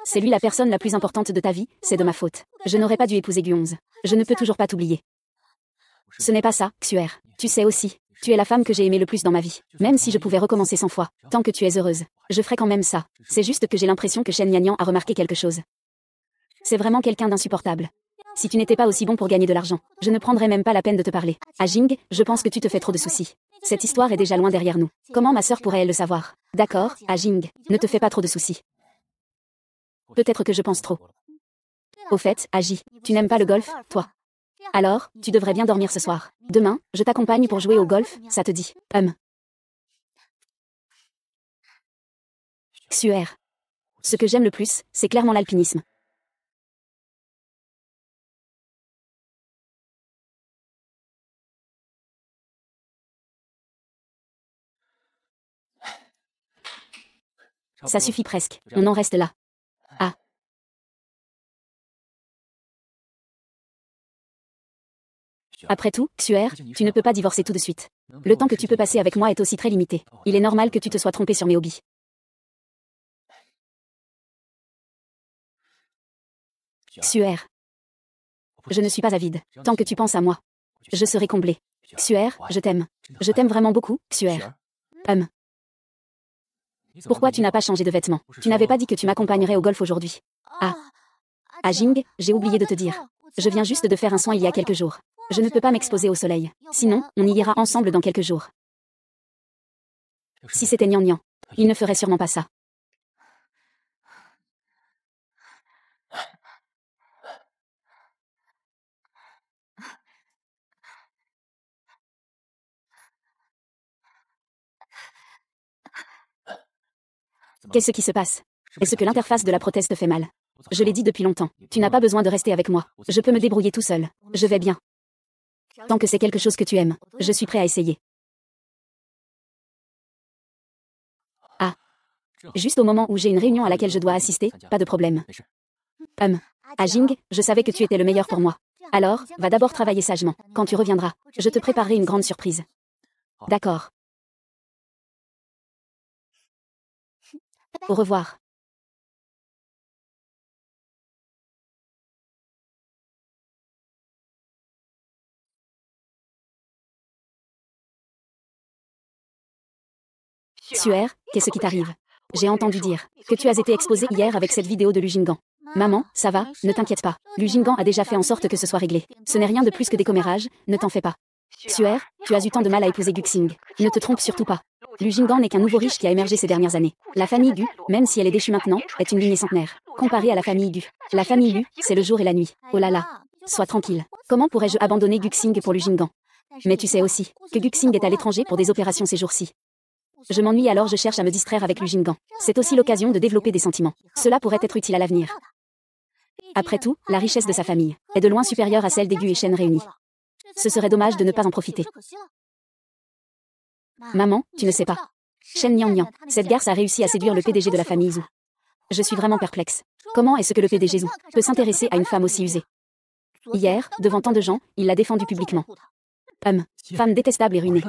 C'est lui la personne la plus importante de ta vie, c'est de ma faute. Je n'aurais pas dû épouser Guonze. Je ne peux toujours pas t'oublier. Ce n'est pas ça, Xuer. Tu sais aussi, tu es la femme que j'ai aimée le plus dans ma vie. Même si je pouvais recommencer 100 fois, tant que tu es heureuse, je ferais quand même ça. C'est juste que j'ai l'impression que Shen Nian a remarqué quelque chose. C'est vraiment quelqu'un d'insupportable. Si tu n'étais pas aussi bon pour gagner de l'argent, je ne prendrais même pas la peine de te parler. Ajing, je pense que tu te fais trop de soucis. Cette histoire est déjà loin derrière nous. Comment ma sœur pourrait-elle le savoir? D'accord, Ajing, ne te fais pas trop de soucis. Peut-être que je pense trop. Au fait, Agi, tu n'aimes pas le golf, toi? Alors, tu devrais bien dormir ce soir. Demain, je t'accompagne pour jouer au golf, ça te dit? Xuer. Ce que j'aime le plus, c'est clairement l'alpinisme. Ça suffit presque, on en reste là. Ah. Après tout, Xuer, tu ne peux pas divorcer tout de suite. Le temps que tu peux passer avec moi est aussi très limité. Il est normal que tu te sois trompé sur mes hobbies. Xuer. Je ne suis pas avide. Tant que tu penses à moi, je serai comblé. Xuer, je t'aime. Je t'aime vraiment beaucoup, Xuer. Pourquoi tu n'as pas changé de vêtements? Tu n'avais pas dit que tu m'accompagnerais au golf aujourd'hui. Ah. Ajing, j'ai oublié de te dire. Je viens juste de faire un soin il y a quelques jours. Je ne peux pas m'exposer au soleil. Sinon, on y ira ensemble dans quelques jours. Si c'était Nian Nian, il ne ferait sûrement pas ça. Qu'est-ce qui se passe? Est-ce que l'interface de la prothèse te fait mal? Je l'ai dit depuis longtemps. Tu n'as pas besoin de rester avec moi. Je peux me débrouiller tout seul. Je vais bien. Tant que c'est quelque chose que tu aimes, je suis prêt à essayer. Ah. Juste au moment où j'ai une réunion à laquelle je dois assister, pas de problème. Ah Jing, je savais que tu étais le meilleur pour moi. Alors, va d'abord travailler sagement. Quand tu reviendras, je te préparerai une grande surprise. D'accord. Au revoir. Suer, qu'est-ce qui t'arrive? J'ai entendu dire que tu as été exposé hier avec cette vidéo de Lu Jinggan. Maman, ça va, ne t'inquiète pas. Lu Jinggan a déjà fait en sorte que ce soit réglé. Ce n'est rien de plus que des commérages, ne t'en fais pas. Suer, tu as eu tant de mal à épouser Guxing. Ne te trompe surtout pas. Lu Jinggan n'est qu'un nouveau riche qui a émergé ces dernières années. La famille Gu, même si elle est déchue maintenant, est une lignée centenaire. Comparée à la famille Gu. La famille Lu, c'est le jour et la nuit. Oh là là. Sois tranquille. Comment pourrais-je abandonner Guxing pour Lu Jinggan? Mais tu sais aussi que Guxing est à l'étranger pour des opérations ces jours-ci. Je m'ennuie alors je cherche à me distraire avec Lu Jinggan. C'est aussi l'occasion de développer des sentiments. Cela pourrait être utile à l'avenir. Après tout, la richesse de sa famille est de loin supérieure à celle des Gu et Shen réunis. Ce serait dommage de ne pas en profiter. Maman, tu ne sais pas. Shen Nian Nian, cette garce a réussi à séduire le PDG de la famille Zhou. Je suis vraiment perplexe. Comment est-ce que le PDG Zhou peut s'intéresser à une femme aussi usée? Hier, devant tant de gens, il l'a défendue publiquement. Femme détestable et ruinée.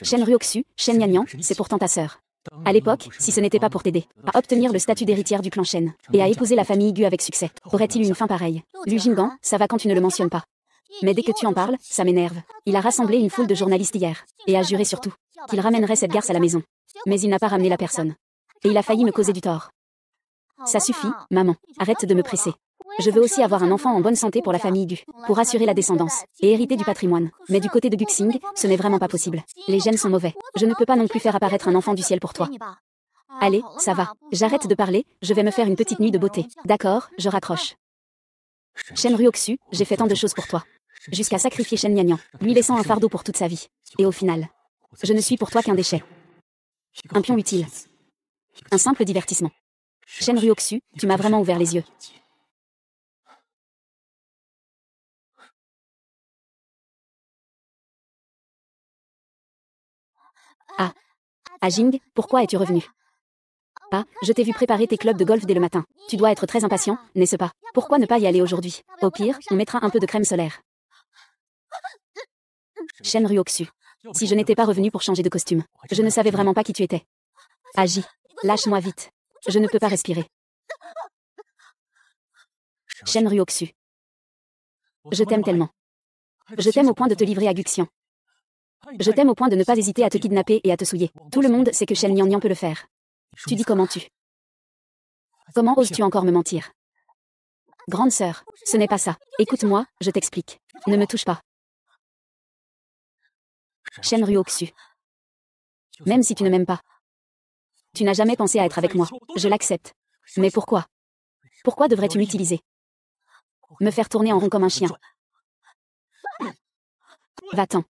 Shen Ruoxu, Shen Nian Nian, c'est pourtant ta sœur. À l'époque, si ce n'était pas pour t'aider à obtenir le statut d'héritière du clan Shen et à épouser la famille Gu avec succès, aurait-il eu une fin pareille? Lu Jinggan, ça va quand tu ne le mentionnes pas. Mais dès que tu en parles, ça m'énerve. Il a rassemblé une foule de journalistes hier et a juré surtout qu'il ramènerait cette garce à la maison. Mais il n'a pas ramené la personne. Et il a failli me causer du tort. Ça suffit, maman. Arrête de me presser. Je veux aussi avoir un enfant en bonne santé pour la famille Gu, pour assurer la descendance et hériter du patrimoine. Mais du côté de Guxing, ce n'est vraiment pas possible. Les gènes sont mauvais. Je ne peux pas non plus faire apparaître un enfant du ciel pour toi. Allez, ça va. J'arrête de parler, je vais me faire une petite nuit de beauté. D'accord, je raccroche. Shen Ruoxu, j'ai fait tant de choses pour toi. Jusqu'à sacrifier Shen Nian Nian, lui laissant un fardeau pour toute sa vie. Et au final, je ne suis pour toi qu'un déchet. Un pion utile. Un simple divertissement. Shen Ruoxu, tu m'as vraiment ouvert les yeux. Ah Jing, pourquoi es-tu revenu? Ah, je t'ai vu préparer tes clubs de golf dès le matin. Tu dois être très impatient, n'est-ce pas? Pourquoi ne pas y aller aujourd'hui? Au pire, on mettra un peu de crème solaire. Shen Ruoxu. Si je n'étais pas revenu pour changer de costume, je ne savais vraiment pas qui tu étais. Agis. Lâche-moi vite. Je ne peux pas respirer. Shen Ruoxu. Je t'aime tellement. Je t'aime au point de te livrer à Guxian. Je t'aime au point de ne pas hésiter à te kidnapper et à te souiller. Tout le monde sait que Shen Nian Nian peut le faire. Tu dis comment tu... Comment oses-tu encore me mentir? Grande sœur, ce n'est pas ça. Écoute-moi, je t'explique. Ne me touche pas. Shen Ruoxu. Même si tu ne m'aimes pas. Tu n'as jamais pensé à être avec moi. Je l'accepte. Mais pourquoi? Pourquoi devrais-tu m'utiliser? Me faire tourner en rond comme un chien. Va-t'en.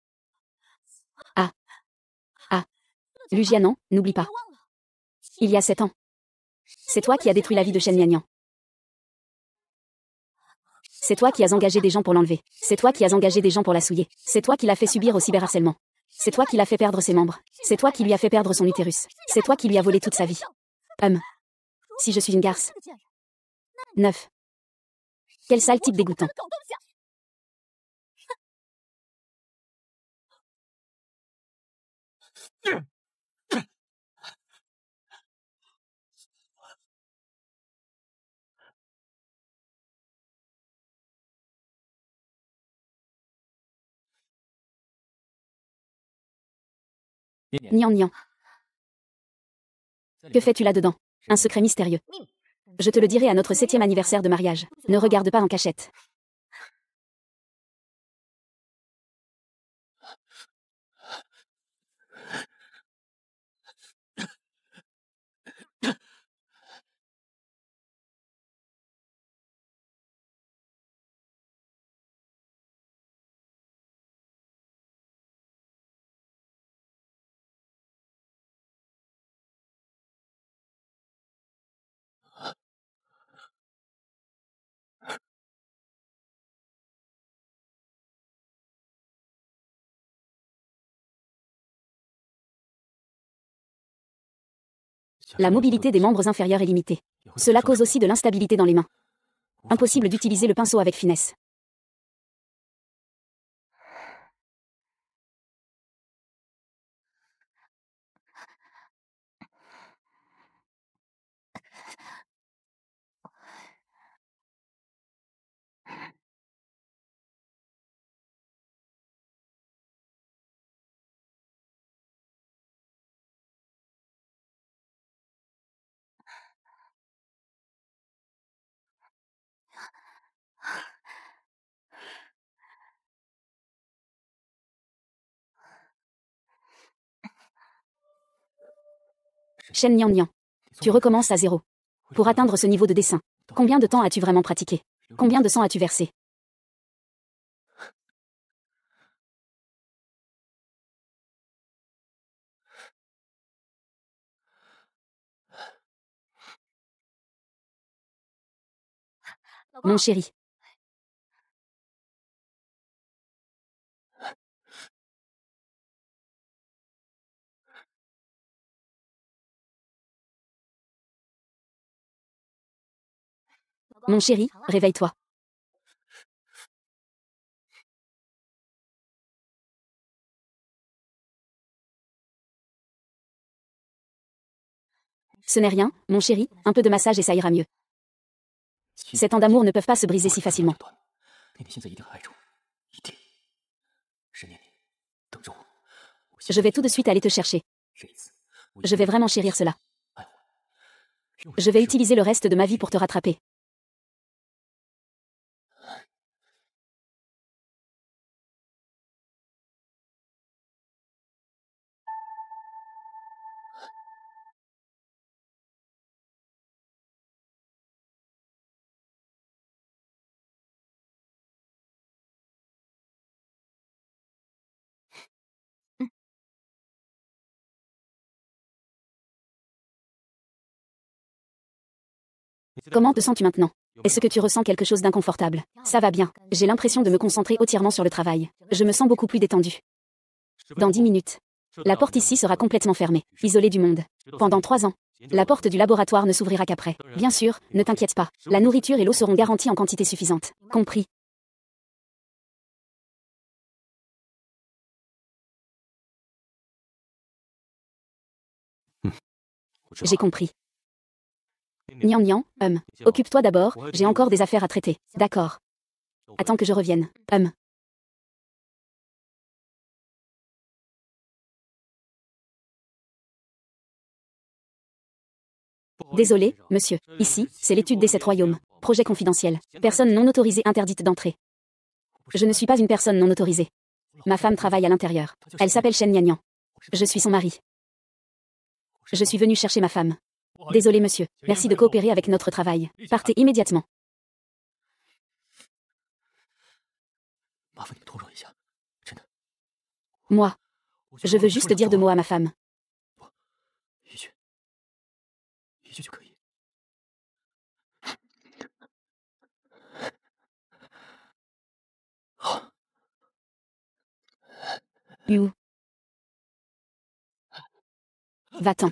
Lu Jianan, n'oublie pas. Il y a 7 ans. C'est toi qui as détruit la vie de Shen Nian Nian. C'est toi qui as engagé des gens pour l'enlever. C'est toi qui as engagé des gens pour la souiller. C'est toi qui l'as fait subir au cyberharcèlement. C'est toi qui l'as fait perdre ses membres. C'est toi qui lui as fait perdre son utérus. C'est toi qui lui as volé toute sa vie. Si je suis une garce. 9. Quel sale type dégoûtant. Nian Nian. Que fais-tu là-dedans? Un secret mystérieux. Je te le dirai à notre 7e anniversaire de mariage. Ne regarde pas en cachette. La mobilité des membres inférieurs est limitée. Cela cause aussi de l'instabilité dans les mains. Impossible d'utiliser le pinceau avec finesse. Shen Nian Nian. Tu recommences à zéro. Pour atteindre ce niveau de dessin, combien de temps as-tu vraiment pratiqué? Combien de sang as-tu versé? Mon chéri. Mon chéri, réveille-toi. Ce n'est rien, mon chéri, un peu de massage et ça ira mieux. Ces temps d'amour ne peuvent pas se briser si facilement. Je vais tout de suite aller te chercher. Je vais vraiment chérir cela. Je vais utiliser le reste de ma vie pour te rattraper. Comment te sens-tu maintenant? Est-ce que tu ressens quelque chose d'inconfortable? Ça va bien. J'ai l'impression de me concentrer entièrement sur le travail. Je me sens beaucoup plus détendue. Dans 10 minutes. La porte ici sera complètement fermée, isolée du monde. Pendant 3 ans. La porte du laboratoire ne s'ouvrira qu'après. Bien sûr, ne t'inquiète pas. La nourriture et l'eau seront garanties en quantité suffisante. Compris. J'ai compris. Nian Nian, occupe-toi d'abord, j'ai encore des affaires à traiter. D'accord. Attends que je revienne. Désolé, monsieur. Ici, c'est l'étude des 7 royaumes. Projet confidentiel. Personne non autorisée interdite d'entrer. Je ne suis pas une personne non autorisée. Ma femme travaille à l'intérieur. Elle s'appelle Shen Nian Nian. Je suis son mari. Je suis venu chercher ma femme. Désolé, monsieur. Merci de coopérer avec notre travail. Partez immédiatement. Moi. Je veux juste dire 2 mots à ma femme. Yu. Va-t'en.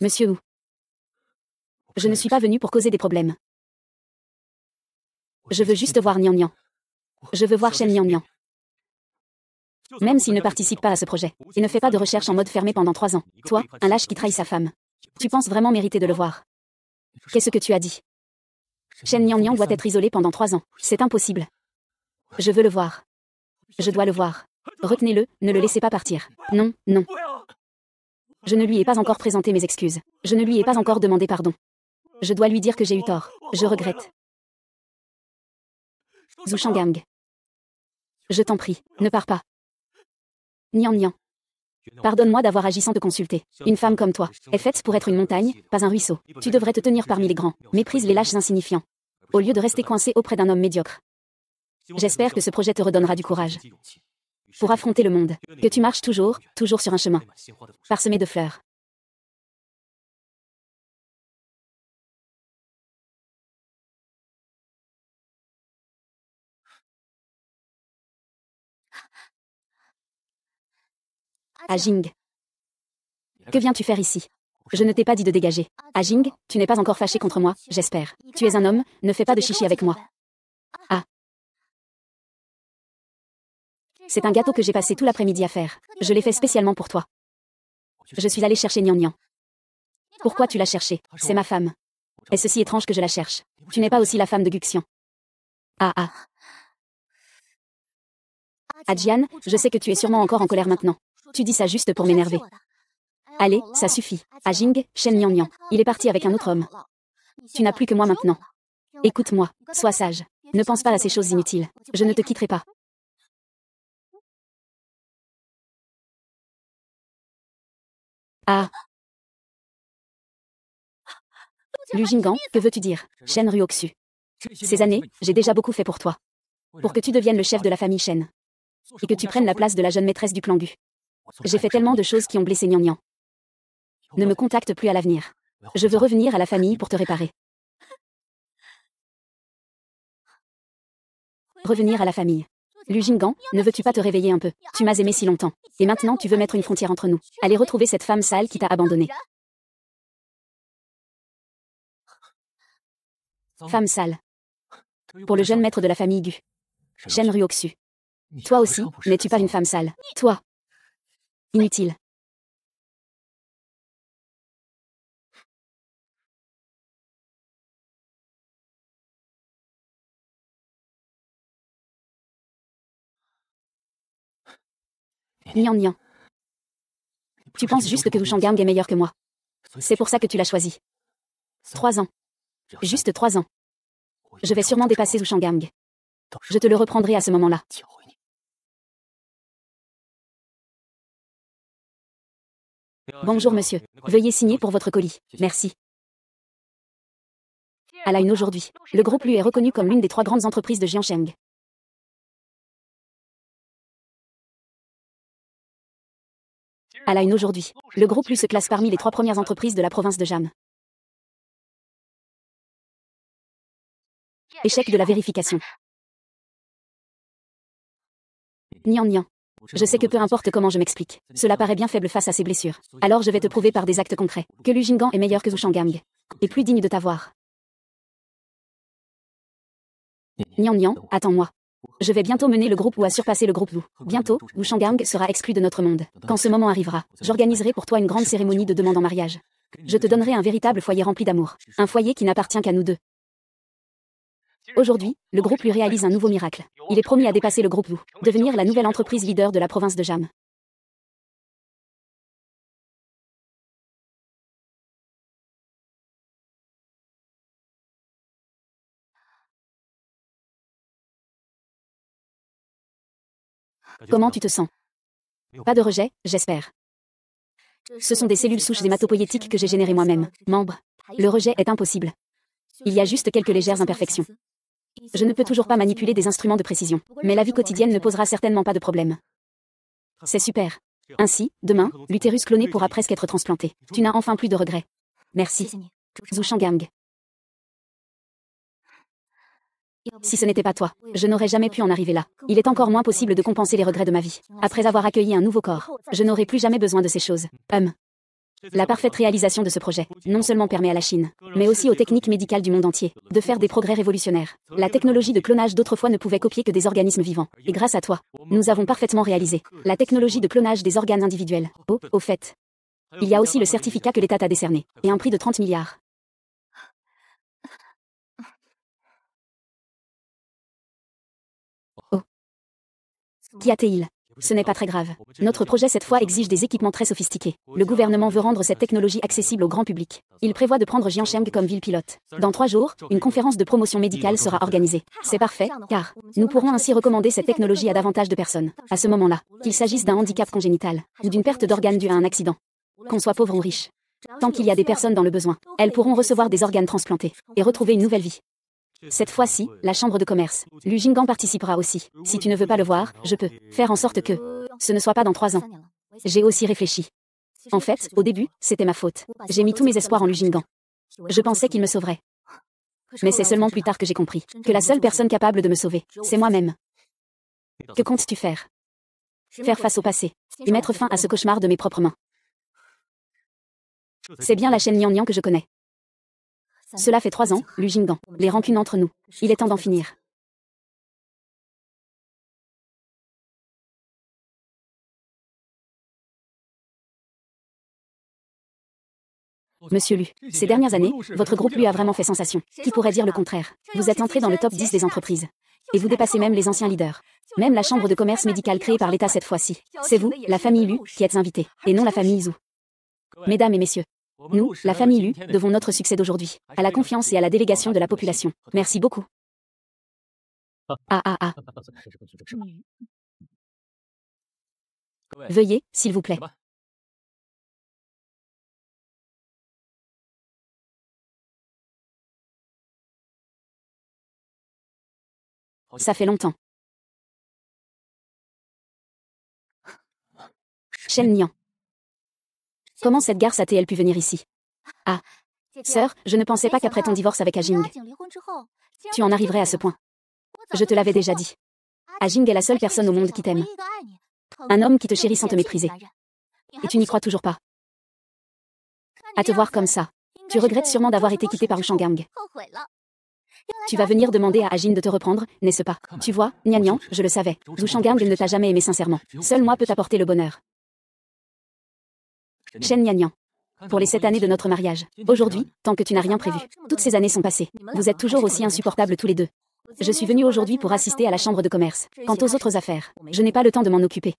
Monsieur Wu. Je ne suis pas venu pour causer des problèmes. Je veux juste voir Nian Nian. Je veux voir Shen Nian Nian. Même s'il ne participe pas à ce projet, et ne fait pas de recherche en mode fermé pendant 3 ans. Toi, un lâche qui trahit sa femme. Tu penses vraiment mériter de le voir? Qu'est-ce que tu as dit? Shen Nian Nian doit être isolé pendant 3 ans. C'est impossible. Je veux le voir. Je dois le voir. Retenez-le, ne le laissez pas partir. Non, non. Je ne lui ai pas encore présenté mes excuses. Je ne lui ai pas encore demandé pardon. Je dois lui dire que j'ai eu tort. Je regrette. Zhu Shanggang. Je t'en prie, ne pars pas. Nian Nian. Pardonne-moi d'avoir agi sans te consulter. Une femme comme toi est faite pour être une montagne, pas un ruisseau. Tu devrais te tenir parmi les grands. Méprise les lâches insignifiants. Au lieu de rester coincé auprès d'un homme médiocre. J'espère que ce projet te redonnera du courage. Pour affronter le monde. Que tu marches toujours, toujours sur un chemin. Parsemé de fleurs. Ah Jing. Que viens-tu faire ici? Je ne t'ai pas dit de dégager. Ah Jing, tu n'es pas encore fâché contre moi, j'espère. Tu es un homme, ne fais pas de chichi avec moi. Ah. C'est un gâteau que j'ai passé tout l'après-midi à faire. Je l'ai fait spécialement pour toi. Je suis allée chercher Nian Nian. Pourquoi tu l'as cherché? C'est ma femme. Est-ce si étrange que je la cherche? Tu n'es pas aussi la femme de Guxian. Ah ah. Ah Jian, je sais que tu es sûrement encore en colère maintenant. Tu dis ça juste pour m'énerver. Allez, ça suffit. Ah Jing, Shen Nian Nian. Il est parti avec un autre homme. Tu n'as plus que moi maintenant. Écoute-moi, sois sage. Ne pense pas à ces choses inutiles. Je ne te quitterai pas. Ah. Lu Jinggan, que veux-tu dire? Shen Ruoxu. Ces années, j'ai déjà beaucoup fait pour toi. Pour que tu deviennes le chef de la famille Shen. Et que tu prennes la place de la jeune maîtresse du clan Gu. J'ai fait tellement de choses qui ont blessé Nian Nian. Ne me contacte plus à l'avenir. Je veux revenir à la famille pour te réparer. Revenir à la famille. Lu Jinggan, ne veux-tu pas te réveiller un peu? Tu m'as aimé si longtemps. Et maintenant tu veux mettre une frontière entre nous. Aller retrouver cette femme sale qui t'a abandonné. Femme sale. Pour le jeune maître de la famille Gu. Shen Ruoxu. Toi aussi, n'es-tu pas une femme sale? Toi. Inutile. Nian Nian. Tu penses juste que Wu Shanggang est meilleur que moi. C'est pour ça que tu l'as choisi. 3 ans. Juste 3 ans. Je vais sûrement dépasser Wu Shanggang. Je te le reprendrai à ce moment-là. Bonjour monsieur. Veuillez signer pour votre colis. Merci. À la une aujourd'hui. Le groupe Lu est reconnu comme l'une des 3 grandes entreprises de Jiangsheng. À la une aujourd'hui. Le groupe Lu se classe parmi les 3 premières entreprises de la province de Jam. Échec de la vérification. Nian Nian. Je sais que peu importe comment je m'explique, cela paraît bien faible face à ces blessures. Alors je vais te prouver par des actes concrets que Lu Jinggan est meilleur que Wu Shanggang. Et plus digne de t'avoir. Nian Nian, attends-moi. Je vais bientôt mener le groupe Wu à surpasser le groupe Wu. Bientôt, Wu Shanggang sera exclu de notre monde. Quand ce moment arrivera, j'organiserai pour toi une grande cérémonie de demande en mariage. Je te donnerai un véritable foyer rempli d'amour. Un foyer qui n'appartient qu'à nous deux. Aujourd'hui, le groupe lui réalise un nouveau miracle. Il est promis à dépasser le groupe Wu, devenir la nouvelle entreprise leader de la province de Jam. Comment tu te sens? Pas de rejet, j'espère. Ce sont des cellules souches hématopoïétiques que j'ai générées moi-même. Membre. Le rejet est impossible. Il y a juste quelques légères imperfections. Je ne peux toujours pas manipuler des instruments de précision, mais la vie quotidienne ne posera certainement pas de problème. C'est super. Ainsi, demain, l'utérus cloné pourra presque être transplanté. Tu n'as enfin plus de regrets. Merci. Zhu Shanggang. Si ce n'était pas toi, je n'aurais jamais pu en arriver là. Il est encore moins possible de compenser les regrets de ma vie. Après avoir accueilli un nouveau corps, je n'aurai plus jamais besoin de ces choses. La parfaite réalisation de ce projet, non seulement permet à la Chine, mais aussi aux techniques médicales du monde entier, de faire des progrès révolutionnaires. La technologie de clonage d'autrefois ne pouvait copier que des organismes vivants. Et grâce à toi, nous avons parfaitement réalisé la technologie de clonage des organes individuels. Au fait, il y a aussi le certificat que l'État t'a décerné, et un prix de 30 milliards. Oh. Qu'y a-t-il? Ce n'est pas très grave. Notre projet cette fois exige des équipements très sophistiqués. Le gouvernement veut rendre cette technologie accessible au grand public. Il prévoit de prendre Jiangsheng comme ville pilote. Dans 3 jours, une conférence de promotion médicale sera organisée. C'est parfait, car nous pourrons ainsi recommander cette technologie à davantage de personnes. À ce moment-là, qu'il s'agisse d'un handicap congénital, ou d'une perte d'organes due à un accident. Qu'on soit pauvre ou riche. Tant qu'il y a des personnes dans le besoin, elles pourront recevoir des organes transplantés, et retrouver une nouvelle vie. Cette fois-ci, la chambre de commerce, Lu Jinggan participera aussi. Si tu ne veux pas le voir, je peux faire en sorte que ce ne soit pas dans 3 ans. J'ai aussi réfléchi. En fait, au début, c'était ma faute. J'ai mis tous mes espoirs en Lu Jinggan. Je pensais qu'il me sauverait. Mais c'est seulement plus tard que j'ai compris que la seule personne capable de me sauver, c'est moi-même. Que comptes-tu faire? Faire face au passé. Et mettre fin à ce cauchemar de mes propres mains. C'est bien la chaîne Nian Nian que je connais. Cela fait 3 ans, Lu Jinggan. Les rancunes entre nous. Il est temps d'en finir. Monsieur Lu, ces dernières années, votre groupe Lu a vraiment fait sensation. Qui pourrait dire le contraire? Vous êtes entré dans le top 10 des entreprises. Et vous dépassez même les anciens leaders. Même la chambre de commerce médicale créée par l'État cette fois-ci. C'est vous, la famille Lu, qui êtes invités, et non la famille Zhu. Mesdames et messieurs, nous, la famille Lu, devons notre succès d'aujourd'hui à la confiance et à la délégation de la population. Merci beaucoup. Veuillez, s'il vous plaît. Ça fait longtemps. Shen Nian. Comment cette garce a-t-elle pu venir ici? Ah. Sœur, je ne pensais pas qu'après ton divorce avec Ajing, tu en arriverais à ce point. Je te l'avais déjà dit. Ajing est la seule personne au monde qui t'aime. Un homme qui te chérit sans te mépriser. Et tu n'y crois toujours pas. À te voir comme ça, tu regrettes sûrement d'avoir été quitté par Ushangang. Tu vas venir demander à Ajin de te reprendre, n'est-ce pas? Tu vois, Nian Nian, je le savais. Ushangang ne t'a jamais aimé sincèrement. Seul moi peut t'apporter le bonheur. Shen Nian Nian. Pour les 7 années de notre mariage. Aujourd'hui, tant que tu n'as rien prévu. Toutes ces années sont passées. Vous êtes toujours aussi insupportables tous les deux. Je suis venue aujourd'hui pour assister à la chambre de commerce. Quant aux autres affaires, je n'ai pas le temps de m'en occuper.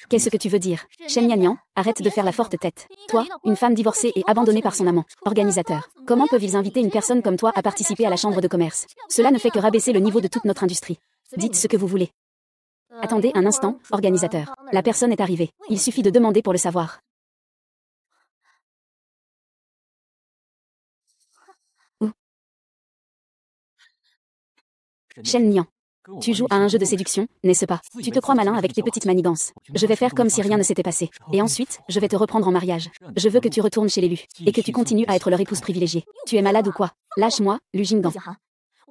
Qu'est-ce que tu veux dire? Shen Nian Nian, arrête de faire la forte tête. Toi, une femme divorcée et abandonnée par son amant, organisateur. Comment peuvent-ils inviter une personne comme toi à participer à la chambre de commerce? Cela ne fait que rabaisser le niveau de toute notre industrie. Dites ce que vous voulez. Attendez un instant, organisateur. La personne est arrivée. Il suffit de demander pour le savoir. Où? Shen Nian. Tu joues à un jeu de séduction, n'est-ce pas? Tu te crois malin avec tes petites manigances. Je vais faire comme si rien ne s'était passé. Et ensuite, je vais te reprendre en mariage. Je veux que tu retournes chez les Lu. Et que tu continues à être leur épouse privilégiée. Tu es malade ou quoi? Lâche-moi, Lu Jinggan.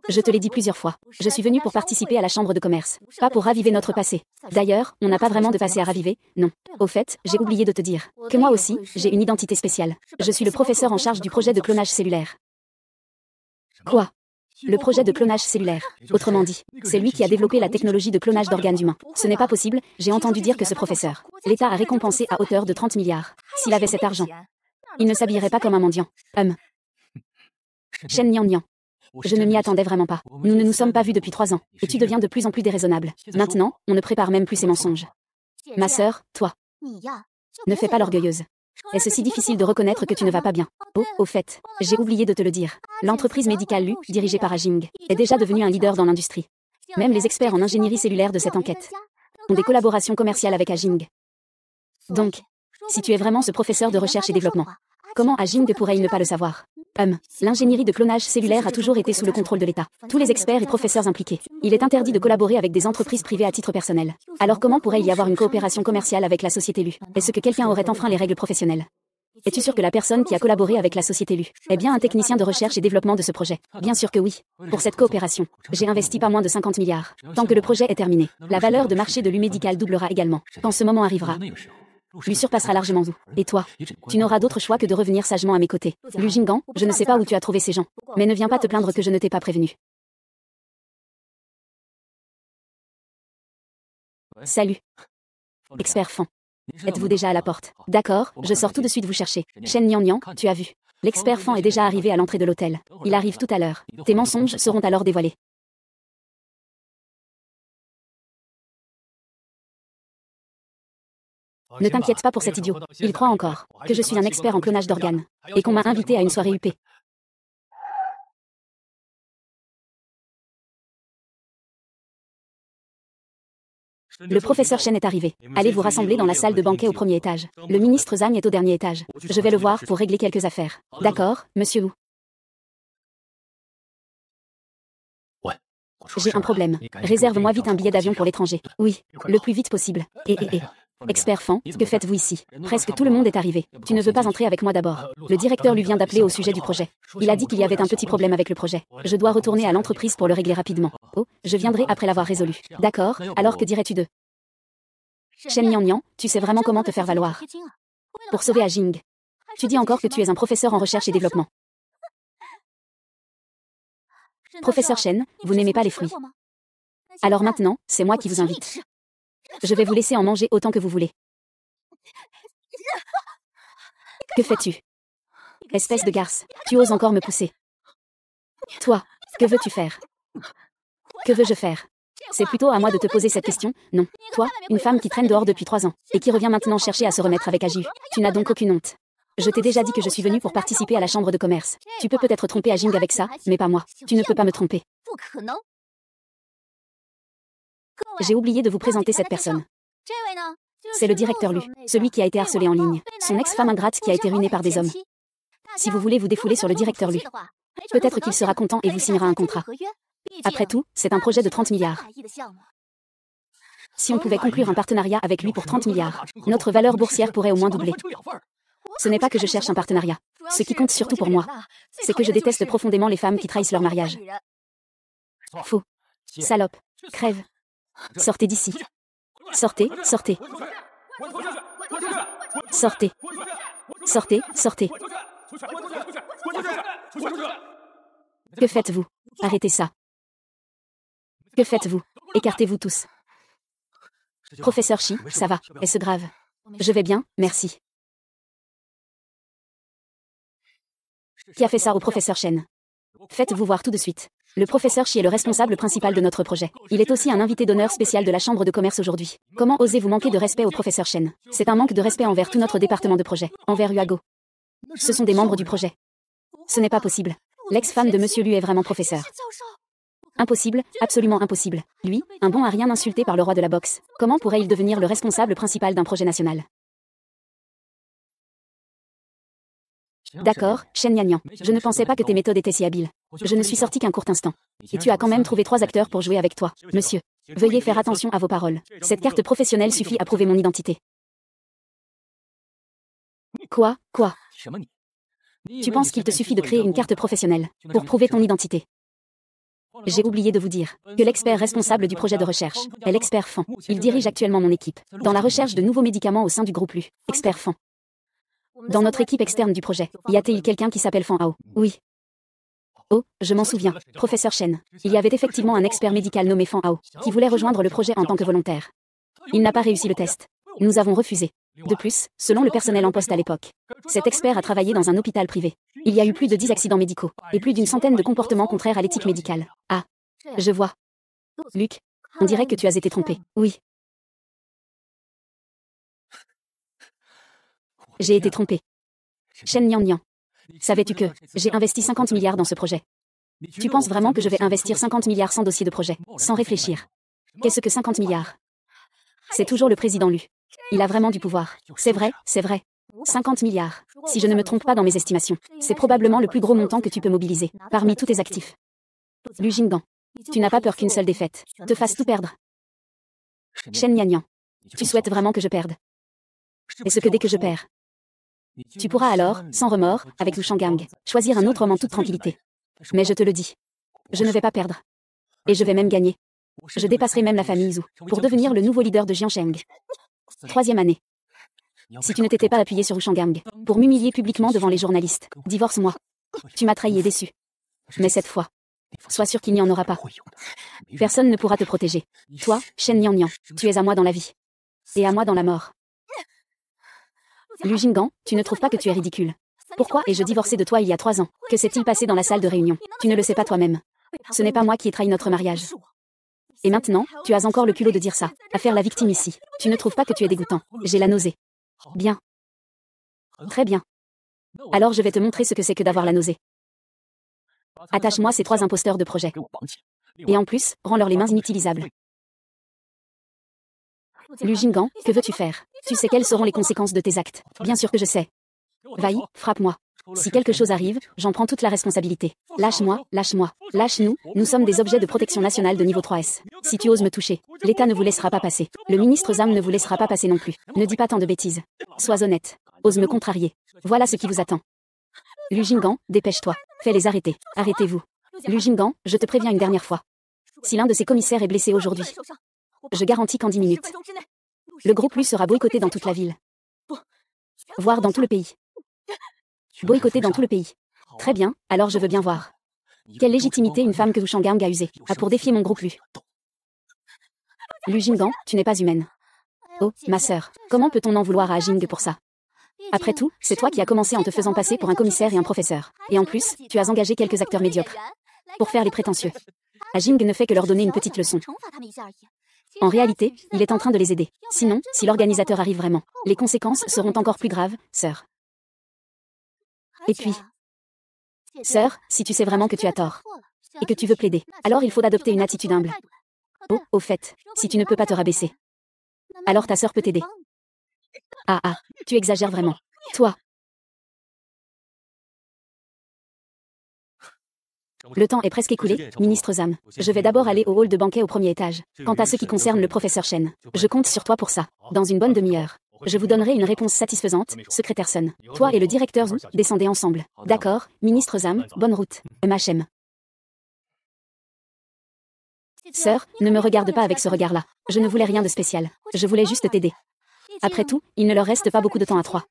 Je te l'ai dit plusieurs fois. Je suis venue pour participer à la chambre de commerce. Pas pour raviver notre passé. D'ailleurs, on n'a pas vraiment de passé à raviver, non. Au fait, j'ai oublié de te dire que moi aussi, j'ai une identité spéciale. Je suis le professeur en charge du projet de clonage cellulaire. Quoi? Le projet de clonage cellulaire. Autrement dit, c'est lui qui a développé la technologie de clonage d'organes humains. Ce n'est pas possible, j'ai entendu dire que ce professeur, l'État a récompensé à hauteur de 30 milliards. S'il avait cet argent, il ne s'habillerait pas comme un mendiant. Shen Nian Nian. Je ne m'y attendais vraiment pas. Nous ne nous sommes pas vus depuis 3 ans, et tu deviens de plus en plus déraisonnable. Maintenant, on ne prépare même plus ces mensonges. Ma sœur, toi, ne fais pas l'orgueilleuse. Est-ce si difficile de reconnaître que tu ne vas pas bien? Oh, au fait, j'ai oublié de te le dire. L'entreprise médicale Lu, dirigée par Ajing, est déjà devenue un leader dans l'industrie. Même les experts en ingénierie cellulaire de cette enquête ont des collaborations commerciales avec Ajing. Donc, si tu es vraiment ce professeur de recherche et développement, comment Ajing pourrait-il ne pas le savoir? L'ingénierie de clonage cellulaire a toujours été sous le contrôle de l'État. Tous les experts et professeurs impliqués. Il est interdit de collaborer avec des entreprises privées à titre personnel. Alors comment pourrait il y avoir une coopération commerciale avec la société Lu? Est-ce que quelqu'un aurait enfreint les règles professionnelles? Es-tu sûr que la personne qui a collaboré avec la société Lu est bien un technicien de recherche et développement de ce projet? Bien sûr que oui. Pour cette coopération, j'ai investi pas moins de 50 milliards. Tant que le projet est terminé, la valeur de marché de Lu Médical doublera également. Quand ce moment arrivera, Lu surpassera largement Zhu. Et toi, tu n'auras d'autre choix que de revenir sagement à mes côtés. Lu Jinggan, je ne sais pas où tu as trouvé ces gens. Mais ne viens pas te plaindre que je ne t'ai pas prévenu. Salut. Expert Fan. Êtes-vous déjà à la porte? D'accord, je sors tout de suite vous chercher. Shen Nian Nian, tu as vu. L'expert Fan est déjà arrivé à l'entrée de l'hôtel. Il arrive tout à l'heure. Tes mensonges seront alors dévoilés. Ne t'inquiète pas pour cet idiot. Il croit encore que je suis un expert en clonage d'organes et qu'on m'a invité à une soirée UP. Le professeur Shen est arrivé. Allez vous rassembler dans la salle de banquet au premier étage. Le ministre Zhang est au dernier étage. Je vais le voir pour régler quelques affaires. D'accord, monsieur Wu. J'ai un problème. Réserve-moi vite un billet d'avion pour l'étranger. Oui, le plus vite possible. Expert Fan, que faites-vous ici? Presque tout le monde est arrivé. Tu ne veux pas entrer avec moi d'abord? Le directeur lui vient d'appeler au sujet du projet. Il a dit qu'il y avait un petit problème avec le projet. Je dois retourner à l'entreprise pour le régler rapidement. Oh, je viendrai après l'avoir résolu. D'accord, alors que dirais-tu d'eux? Shen Yanyan, tu sais vraiment comment te faire valoir. Pour sauver A Jing. Tu dis encore que tu es un professeur en recherche et développement. Professeur Shen, vous n'aimez pas les fruits. Alors maintenant, c'est moi qui vous invite. Je vais vous laisser en manger autant que vous voulez. Que fais-tu? Espèce de garce, tu oses encore me pousser. Toi, que veux-tu faire? Que veux-je faire? C'est plutôt à moi de te poser cette question, non. Toi, une femme qui traîne dehors depuis 3 ans, et qui revient maintenant chercher à se remettre avec Aju. Tu n'as donc aucune honte. Je t'ai déjà dit que je suis venue pour participer à la chambre de commerce. Tu peux peut-être tromper Ajing avec ça, mais pas moi. Tu ne peux pas me tromper. J'ai oublié de vous présenter cette personne. C'est le directeur Lu, celui qui a été harcelé en ligne. Son ex-femme ingrate qui a été ruinée par des hommes. Si vous voulez vous défouler sur le directeur Lu, peut-être qu'il sera content et vous signera un contrat. Après tout, c'est un projet de 30 milliards. Si on pouvait conclure un partenariat avec lui pour 30 milliards, notre valeur boursière pourrait au moins doubler. Ce n'est pas que je cherche un partenariat. Ce qui compte surtout pour moi, c'est que je déteste profondément les femmes qui trahissent leur mariage. Faux. Salope. Crève. Sortez d'ici. Sortez, sortez. Sortez. Sortez, sortez. Que faites-vous? Arrêtez ça. Que faites-vous? Écartez-vous tous. Professeur Shi, ça va, est-ce grave? Je vais bien, merci. Qui a fait ça au professeur Shen? Faites-vous voir tout de suite. Le professeur Shi est le responsable principal de notre projet. Il est aussi un invité d'honneur spécial de la chambre de commerce aujourd'hui. Comment osez-vous manquer de respect au professeur Shen? C'est un manque de respect envers tout notre département de projet, envers Uago. Ce sont des membres du projet. Ce n'est pas possible. L'ex-femme de Monsieur Lu est vraiment professeur. Impossible, absolument impossible. Lui, un bon à rien insulté par le roi de la boxe. Comment pourrait-il devenir le responsable principal d'un projet national? D'accord, Shen Yanyan. Je ne pensais pas que tes méthodes étaient si habiles. Je ne suis sorti qu'un court instant. Et tu as quand même trouvé 3 acteurs pour jouer avec toi, monsieur. Veuillez faire attention à vos paroles. Cette carte professionnelle suffit à prouver mon identité. Quoi? Tu penses qu'il te suffit de créer une carte professionnelle pour prouver ton identité? J'ai oublié de vous dire que l'expert responsable du projet de recherche est l'expert Fan. Il dirige actuellement mon équipe dans la recherche de nouveaux médicaments au sein du groupe Lu. Expert Fan. Dans notre équipe externe du projet, y a-t-il quelqu'un qui s'appelle Fan Hao? Oui. Oh, je m'en souviens, professeur Shen. Il y avait effectivement un expert médical nommé Fan Hao qui voulait rejoindre le projet en tant que volontaire. Il n'a pas réussi le test. Nous avons refusé. De plus, selon le personnel en poste à l'époque, cet expert a travaillé dans un hôpital privé. Il y a eu plus de 10 accidents médicaux et plus d'une centaine de comportements contraires à l'éthique médicale. Ah, je vois. Luc, on dirait que tu as été trompé. Oui. J'ai été trompé. Shen Yanyan. Savais-tu que j'ai investi 50 milliards dans ce projet? Tu penses vraiment que je vais investir 50 milliards sans dossier de projet, sans réfléchir? Qu'est-ce que 50 milliards? C'est toujours le président Lu. Il a vraiment du pouvoir. C'est vrai, c'est vrai. 50 milliards. Si je ne me trompe pas dans mes estimations, c'est probablement le plus gros montant que tu peux mobiliser, parmi tous tes actifs. Lu Jinggan. Tu n'as pas peur qu'une seule défaite te fasse tout perdre? Shen Yanyan. Tu souhaites vraiment que je perde? Est-ce que dès que je perds, tu pourras alors, sans remords, avec Lu Shanggang, choisir un autre homme en toute tranquillité? Mais je te le dis, je ne vais pas perdre. Et je vais même gagner. Je dépasserai même la famille Zhu pour devenir le nouveau leader de Jiansheng. 3e année. Si tu ne t'étais pas appuyé sur Wu Shanggang pour m'humilier publiquement devant les journalistes, divorce-moi. Tu m'as trahi et déçu. Mais cette fois, sois sûr qu'il n'y en aura pas. Personne ne pourra te protéger. Toi, Shen Yanyan, tu es à moi dans la vie. Et à moi dans la mort. Lu Jinggan, tu ne trouves pas que tu es ridicule? Pourquoi ai-je divorcé de toi il y a 3 ans? Que s'est-il passé dans la salle de réunion? Tu ne le sais pas toi-même. Ce n'est pas moi qui ai trahi notre mariage. Et maintenant, tu as encore le culot de dire ça, à faire la victime ici. Tu ne trouves pas que tu es dégoûtant? J'ai la nausée. Bien. Très bien. Alors je vais te montrer ce que c'est que d'avoir la nausée. Attache-moi ces 3 imposteurs de projet. Et en plus, rends-leur les mains inutilisables. Lu Jinggan, que veux-tu faire? Tu sais quelles seront les conséquences de tes actes. Bien sûr que je sais. Vaille, frappe-moi. Si quelque chose arrive, j'en prends toute la responsabilité. Lâche-moi, lâche-moi. Lâche-nous, nous sommes des objets de protection nationale de niveau 3S. Si tu oses me toucher, l'État ne vous laissera pas passer. Le ministre Zam ne vous laissera pas passer non plus. Ne dis pas tant de bêtises. Sois honnête. Ose me contrarier. Voilà ce qui vous attend. Lu Jinggan, dépêche-toi. Fais-les arrêter. Arrêtez-vous. Lu Jinggan, je te préviens une dernière fois. Si l'un de ces commissaires est blessé aujourd'hui, je garantis qu'en 10 minutes, Le groupe Lu sera boycotté dans toute la ville. Voire dans tout le pays. Boycotté dans tout le pays. Très bien, alors je veux bien voir. Quelle légitimité une femme que Wu Shanggang a usée a pour défier mon groupe Lu. Lu Jinggang, tu n'es pas humaine. Oh, ma sœur, comment peut-on en vouloir à Jing pour ça? Après tout, c'est toi qui as commencé en te faisant passer pour un commissaire et un professeur. Et en plus, tu as engagé quelques acteurs médiocres. Pour faire les prétentieux. Jing ne fait que leur donner une petite leçon. En réalité, il est en train de les aider. Sinon, si l'organisateur arrive vraiment, les conséquences seront encore plus graves, sœur. Et puis, sœur, si tu sais vraiment que tu as tort, et que tu veux plaider, alors il faut adopter une attitude humble. Oh, au fait, si tu ne peux pas te rabaisser, alors ta sœur peut t'aider. Ah, tu exagères vraiment. Toi. Le temps est presque écoulé, ministre Zam. Je vais d'abord aller au hall de banquet au premier étage. Quant à ce qui concerne le professeur Shen, je compte sur toi pour ça. Dans une bonne demi-heure. Je vous donnerai une réponse satisfaisante, secrétaire Sun. Toi et le directeur Zhu, descendez ensemble. D'accord, ministre Zam, bonne route. MHM. Sœur, ne me regarde pas avec ce regard-là. Je ne voulais rien de spécial. Je voulais juste t'aider. Après tout, il ne leur reste pas beaucoup de temps à trois.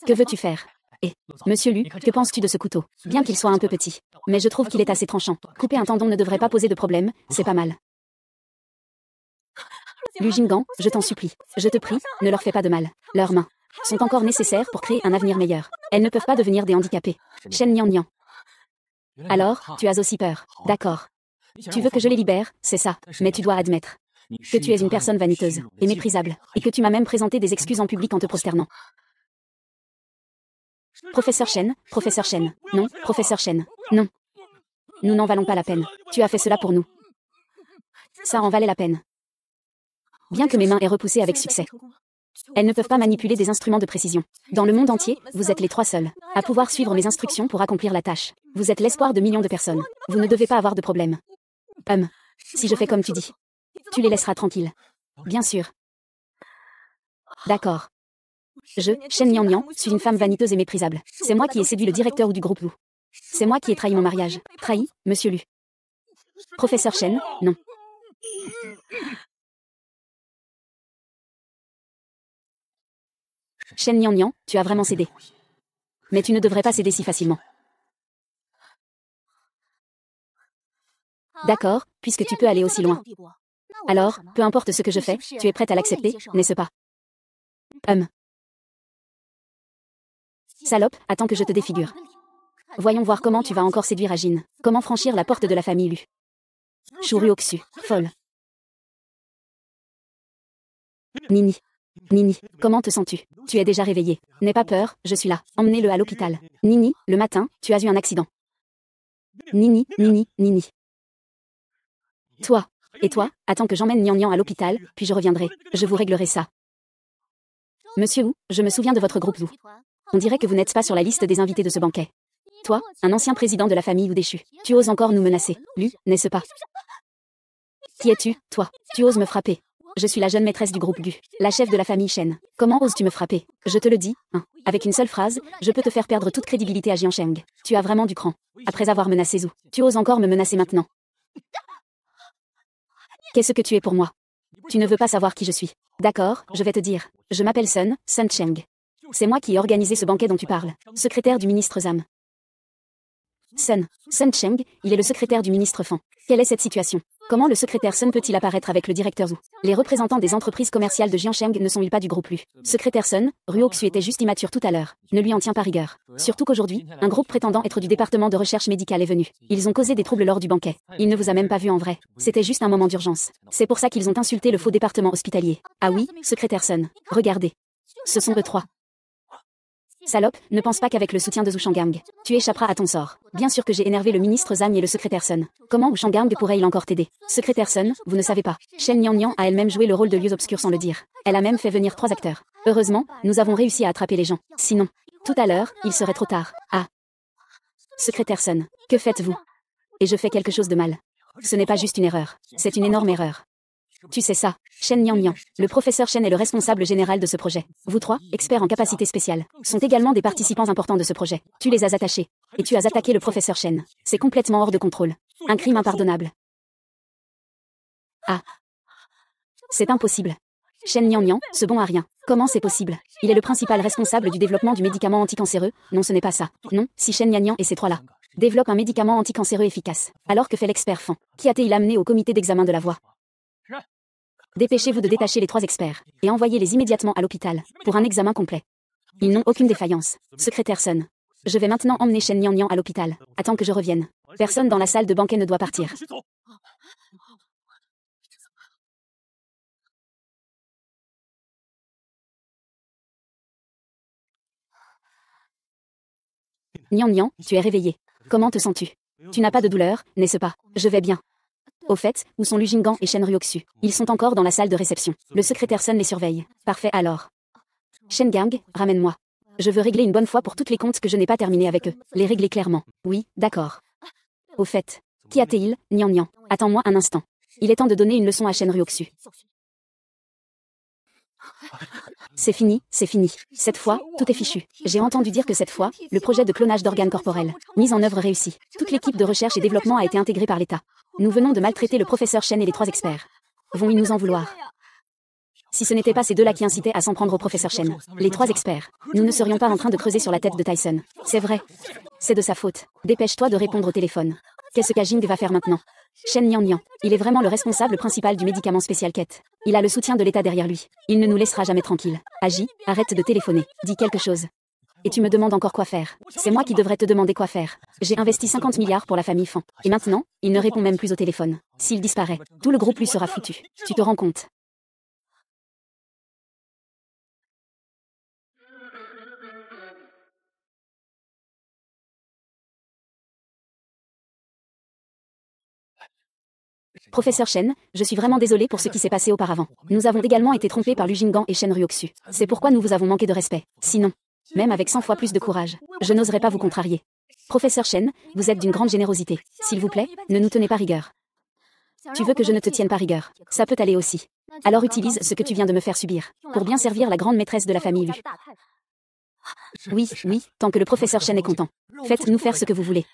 Que veux-tu faire? Et, monsieur Lu, que penses-tu de ce couteau? Bien qu'il soit un peu petit. Mais je trouve qu'il est assez tranchant. Couper un tendon ne devrait pas poser de problème, c'est pas mal. Lu Jinggang, je t'en supplie. Je te prie, ne leur fais pas de mal. Leurs mains sont encore nécessaires pour créer un avenir meilleur. Elles ne peuvent pas devenir des handicapés. Shen Nian Nian. Alors, tu as aussi peur. D'accord. Tu veux que je les libère, c'est ça. Mais tu dois admettre que tu es une personne vaniteuse et méprisable, et que tu m'as même présenté des excuses en public en te prosternant. Professeur Shen, non, professeur Shen, non. Nous n'en valons pas la peine. Tu as fait cela pour nous. Ça en valait la peine. Bien que mes mains aient repoussé avec succès. Elles ne peuvent pas manipuler des instruments de précision. Dans le monde entier, vous êtes les trois seuls à pouvoir suivre mes instructions pour accomplir la tâche. Vous êtes l'espoir de millions de personnes. Vous ne devez pas avoir de problème. Si je fais comme tu dis, tu les laisseras tranquilles. Bien sûr. D'accord. Je, Shen Nian Nian, suis une femme vaniteuse et méprisable. C'est moi qui ai séduit le directeur du groupe Lu. C'est moi qui ai trahi mon mariage. Trahi, monsieur Lu. Professeur Shen, non. Shen Nian Nian, tu as vraiment cédé. Mais tu ne devrais pas céder si facilement. D'accord, puisque tu peux aller aussi loin. Alors, peu importe ce que je fais, tu es prête à l'accepter, n'est-ce pas? Salope, attends que je te défigure. Voyons voir comment tu vas encore séduire Jin. Comment franchir la porte de la famille Lu. Shuryoksu, folle. Nini. Nini, comment te sens-tu? Tu es déjà réveillée. N'aie pas peur, je suis là. Emmenez-le à l'hôpital. Nini, le matin, tu as eu un accident. Nini. Toi. Et toi, attends que j'emmène Nian Nian à l'hôpital, puis je reviendrai. Je vous réglerai ça. Monsieur Wu, je me souviens de votre groupe Wu. On dirait que vous n'êtes pas sur la liste des invités de ce banquet. Toi, un ancien président de la famille Wu déchu. Tu oses encore nous menacer. Lu, n'est-ce pas? Qui es-tu, toi? Tu oses me frapper. Je suis la jeune maîtresse du groupe Gu, la chef de la famille Shen. Comment oses-tu me frapper? Je te le dis, avec une seule phrase, je peux te faire perdre toute crédibilité à Jiansheng. Tu as vraiment du cran. Après avoir menacé Zhu, tu oses encore me menacer maintenant. Qu'est-ce que tu es pour moi? Tu ne veux pas savoir qui je suis. D'accord, je vais te dire. Je m'appelle Sun Cheng. C'est moi qui ai organisé ce banquet dont tu parles. Secrétaire du ministre Zam. Sun Cheng, il est le secrétaire du ministre Fan. Quelle est cette situation? Comment le secrétaire Sun peut-il apparaître avec le directeur Zhu? Les représentants des entreprises commerciales de Jiansheng ne sont-ils pas du groupe Lu? Secrétaire Sun, Ruoksu était juste immature tout à l'heure. Ne lui en tiens pas rigueur. Surtout qu'aujourd'hui, un groupe prétendant être du département de recherche médicale est venu. Ils ont causé des troubles lors du banquet. Il ne vous a même pas vu en vrai. C'était juste un moment d'urgence. C'est pour ça qu'ils ont insulté le faux département hospitalier. Ah oui, secrétaire Sun. Regardez. Ce sont eux trois. Salope, ne pense pas qu'avec le soutien de Zhu Shanggang, tu échapperas à ton sort. Bien sûr que j'ai énervé le ministre Zam et le secrétaire Sun. Comment Wu Shanggang pourrait-il encore t'aider? Secrétaire Sun, vous ne savez pas. Shen Nian Nian a elle-même joué le rôle de lieux obscurs sans le dire. Elle a même fait venir 3 acteurs. Heureusement, nous avons réussi à attraper les gens. Sinon, tout à l'heure, il serait trop tard. Ah. Secrétaire Sun, que faites-vous? Et je fais quelque chose de mal. Ce n'est pas juste une erreur. C'est une énorme erreur. Tu sais ça, Shen Nian Nian. Le professeur Shen est le responsable général de ce projet. Vous trois, experts en capacité spéciale, sont également des participants importants de ce projet. Tu les as attachés. Et tu as attaqué le professeur Shen. C'est complètement hors de contrôle. Un crime impardonnable. Ah. C'est impossible. Shen Nian, ce bon à rien. Comment c'est possible? Il est le principal responsable du développement du médicament anticancéreux. Non, ce n'est pas ça. Non, si Shen Nian et ces trois-là développent un médicament anticancéreux efficace, alors que fait l'expert Fan, qui a-t-il amené au comité d'examen de la voie? Dépêchez-vous de détacher les 3 experts, et envoyez-les immédiatement à l'hôpital, pour un examen complet. Ils n'ont aucune défaillance. Secrétaire Sun. Je vais maintenant emmener Shen Nian à l'hôpital. Attends que je revienne. Personne dans la salle de banquet ne doit partir. Nian, tu es réveillé. Comment te sens-tu? Tu n'as pas de douleur, n'est-ce pas? Je vais bien. Au fait, où sont Lu Jinggan et Shen Ryoxu? Ils sont encore dans la salle de réception. Le secrétaire Sun les surveille. Parfait alors. Shen Gang, ramène-moi. Je veux régler une bonne fois pour toutes les comptes que je n'ai pas terminés avec eux. Les régler clairement. Oui, d'accord. Au fait, qui a-t-il, Nian? Attends-moi un instant. Il est temps de donner une leçon à Shen Ryoxu. C'est fini, c'est fini. Cette fois, tout est fichu. J'ai entendu dire que cette fois, le projet de clonage d'organes corporels, mis en œuvre réussi. Toute l'équipe de recherche et développement a été intégrée par l'État. Nous venons de maltraiter le professeur Shen et les 3 experts. Vont-ils nous en vouloir? Si ce n'était pas ces 2-là qui incitaient à s'en prendre au professeur Shen, les 3 experts, nous ne serions pas en train de creuser sur la tête de Tyson. C'est vrai. C'est de sa faute. Dépêche-toi de répondre au téléphone. Qu'est-ce qu'Ajing va faire maintenant? Shen Nian, il est vraiment le responsable principal du médicament spécial Ket. Il a le soutien de l'État derrière lui. Il ne nous laissera jamais tranquilles. Agis, arrête de téléphoner. Dis quelque chose. Et tu me demandes encore quoi faire. C'est moi qui devrais te demander quoi faire. J'ai investi 50 milliards pour la famille Fan. Et maintenant, il ne répond même plus au téléphone. S'il disparaît, tout le groupe lui sera foutu. Tu te rends compte? Professeur Shen, je suis vraiment désolé pour ce qui s'est passé auparavant. Nous avons également été trompés par Lu Jinggan et Shen Ryoxu. C'est pourquoi nous vous avons manqué de respect. Sinon, même avec 100 fois plus de courage, je n'oserais pas vous contrarier. Professeur Shen, vous êtes d'une grande générosité. S'il vous plaît, ne nous tenez pas rigueur. Tu veux que je ne te tienne pas rigueur. Ça peut aller aussi. Alors utilise ce que tu viens de me faire subir, pour bien servir la grande maîtresse de la famille Lu. Oui, oui, tant que le professeur Shen est content. Faites-nous faire ce que vous voulez.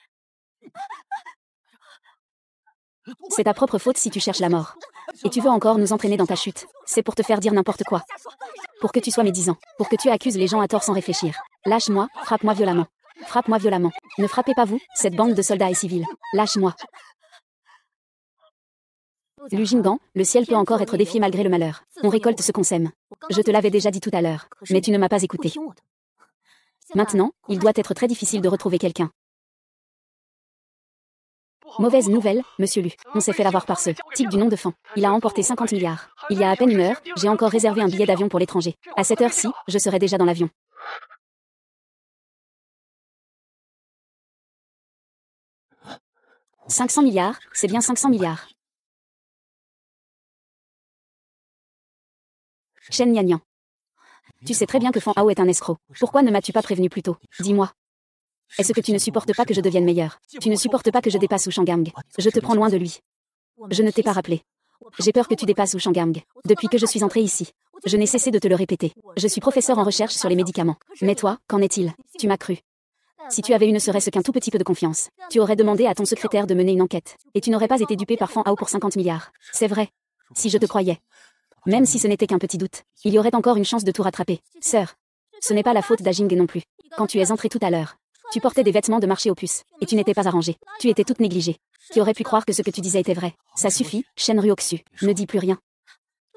C'est ta propre faute si tu cherches la mort. Et tu veux encore nous entraîner dans ta chute. C'est pour te faire dire n'importe quoi. Pour que tu sois médisant. Pour que tu accuses les gens à tort sans réfléchir. Lâche-moi, frappe-moi violemment. Frappe-moi violemment. Ne frappez pas vous, cette bande de soldats et civils. Lâche-moi. Lu Jinggan, le ciel peut encore être défié malgré le malheur. On récolte ce qu'on sème. Je te l'avais déjà dit tout à l'heure. Mais tu ne m'as pas écouté. Maintenant, il doit être très difficile de retrouver quelqu'un. Mauvaise nouvelle, monsieur Lu. On s'est fait l'avoir par ce type du nom de Fan. Il a emporté 50 milliards. Il y a à peine 1 heure, j'ai encore réservé un billet d'avion pour l'étranger. À cette heure-ci, je serai déjà dans l'avion. « 500 milliards, c'est bien 500 milliards. Shen Nian. Tu sais très bien que Fan Hao est un escroc. Pourquoi ne m'as-tu pas prévenu plus tôt? Dis-moi. Est-ce que tu ne supportes pas que je devienne meilleur? Tu ne supportes pas que je dépasse Wu Shanggang? Je te prends loin de lui. Je ne t'ai pas rappelé. J'ai peur que tu dépasses Wu Shanggang. Depuis que je suis entrée ici, je n'ai cessé de te le répéter. Je suis professeur en recherche sur les médicaments. Mais toi, qu'en est-il? Tu m'as cru. Si tu avais eu ne serait-ce qu'un tout petit peu de confiance, tu aurais demandé à ton secrétaire de mener une enquête. Et tu n'aurais pas été dupé par Fan Hao pour 50 milliards. C'est vrai. Si je te croyais. Même si ce n'était qu'un petit doute, il y aurait encore une chance de tout rattraper. Sœur, ce n'est pas la faute d'Ajing non plus. Quand tu es entrée tout à l'heure, tu portais des vêtements de marché aux puces, et tu n'étais pas arrangée. Tu étais toute négligée. Qui aurait pu croire que ce que tu disais était vrai? Ça suffit, Shen Ryoxu, ne dis plus rien.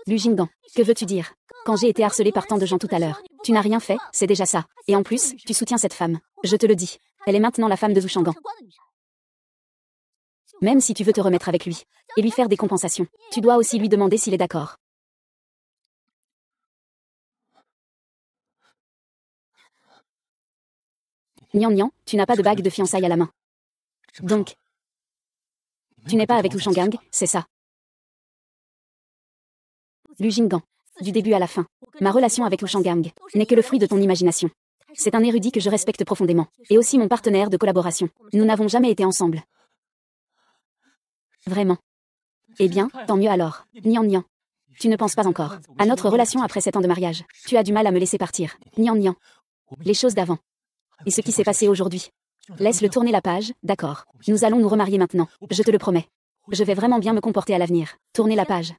Lu Jinggan, que veux-tu dire? Quand j'ai été harcelée par tant de gens tout à l'heure, tu n'as rien fait, c'est déjà ça. Et en plus, tu soutiens cette femme. Je te le dis. Elle est maintenant la femme de Zhu Shanggang. Même si tu veux te remettre avec lui, et lui faire des compensations, tu dois aussi lui demander s'il est d'accord. Nian, tu n'as pas de bague de fiançailles à la main. Donc, tu n'es pas avec Wu Shanggang, c'est ça. Lu Jinggan, du début à la fin, ma relation avec Wu Shanggang n'est que le fruit de ton imagination. C'est un érudit que je respecte profondément, et aussi mon partenaire de collaboration. Nous n'avons jamais été ensemble. Vraiment. Eh bien, tant mieux alors. Nian. Tu ne penses pas encore à notre relation après 7 ans de mariage. Tu as du mal à me laisser partir. Nian. Les choses d'avant. Et ce qui s'est passé aujourd'hui. Laisse-le tourner la page, d'accord. Nous allons nous remarier maintenant. Je te le promets. Je vais vraiment bien me comporter à l'avenir. Tourner la page.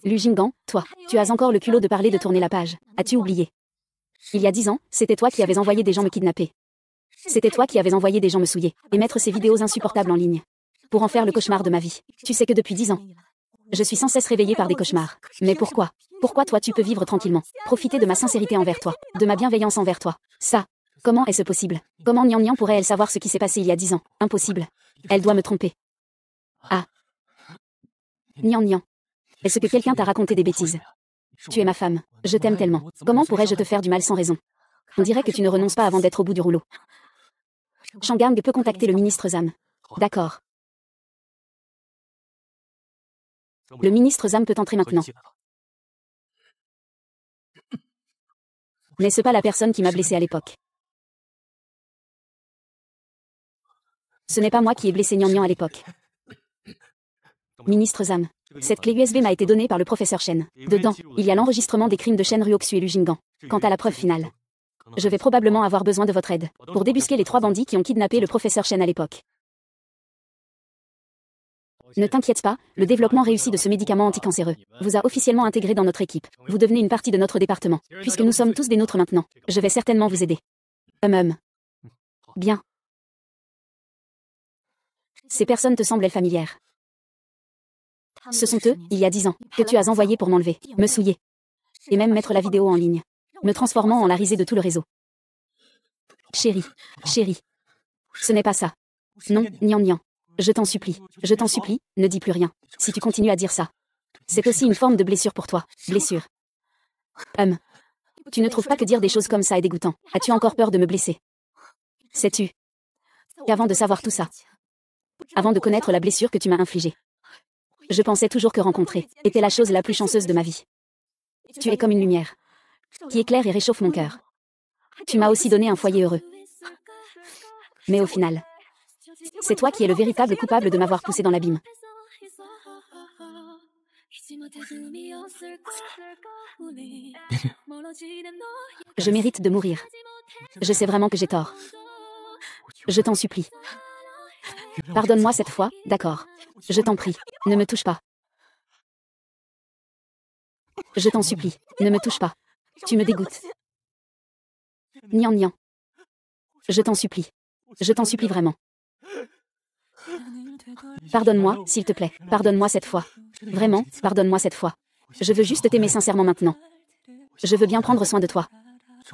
Lu Jinggan, toi, tu as encore le culot de parler de tourner la page. As-tu oublié? Il y a 10 ans, c'était toi qui avais envoyé des gens me kidnapper. C'était toi qui avais envoyé des gens me souiller, et mettre ces vidéos insupportables en ligne. Pour en faire le cauchemar de ma vie. Tu sais que depuis 10 ans, je suis sans cesse réveillée par des cauchemars. Mais pourquoi? Pourquoi toi tu peux vivre tranquillement, profiter de ma sincérité envers toi, de ma bienveillance envers toi? Ça, comment est-ce possible? Comment Nian Nian pourrait-elle savoir ce qui s'est passé il y a 10 ans? Impossible. Elle doit me tromper. Ah. Nian Nian. Est-ce que quelqu'un t'a raconté des bêtises? Tu es ma femme. Je t'aime tellement. Comment pourrais-je te faire du mal sans raison? On dirait que tu ne renonces pas avant d'être au bout du rouleau. Shangang peut contacter le ministre Zam. D'accord. Le ministre Zam peut entrer maintenant. N'est-ce pas la personne qui m'a blessé à l'époque? Ce n'est pas moi qui ai blessé Nian Nian à l'époque. Ministre Zam. Cette clé USB m'a été donnée par le professeur Shen. Dedans, il y a l'enregistrement des crimes de Shen Ruoxu et Lu Jinggan. Quant à la preuve finale, je vais probablement avoir besoin de votre aide pour débusquer les 3 bandits qui ont kidnappé le professeur Shen à l'époque. Ne t'inquiète pas, le développement réussi de ce médicament anticancéreux vous a officiellement intégré dans notre équipe. Vous devenez une partie de notre département. Puisque nous sommes tous des nôtres maintenant, je vais certainement vous aider. Bien. Ces personnes te semblent familières. Ce sont eux, il y a 10 ans, que tu as envoyés pour m'enlever, me souiller. Et même mettre la vidéo en ligne. Me transformant en la risée de tout le réseau. Chérie, chérie. Ce n'est pas ça. Non, Nian Nian. Je t'en supplie, ne dis plus rien. Si tu continues à dire ça. C'est aussi une forme de blessure pour toi. Blessure. Tu ne trouves pas que dire des choses comme ça est dégoûtant? As-tu encore peur de me blesser? Sais-tu qu'avant de savoir tout ça, avant de connaître la blessure que tu m'as infligée, je pensais toujours que rencontrer était la chose la plus chanceuse de ma vie. Tu es comme une lumière qui éclaire et réchauffe mon cœur. Tu m'as aussi donné un foyer heureux. Mais au final, c'est toi qui es le véritable coupable de m'avoir poussé dans l'abîme. Je mérite de mourir. Je sais vraiment que j'ai tort. Je t'en supplie. Pardonne-moi cette fois, d'accord. Je t'en prie, ne me touche pas. Je t'en supplie, ne me touche pas. Tu me dégoûtes. Nian Nian. Je t'en supplie. Je t'en supplie vraiment. Pardonne-moi, s'il te plaît. Pardonne-moi cette fois. Vraiment, pardonne-moi cette fois. Je veux juste t'aimer sincèrement maintenant. Je veux bien prendre soin de toi.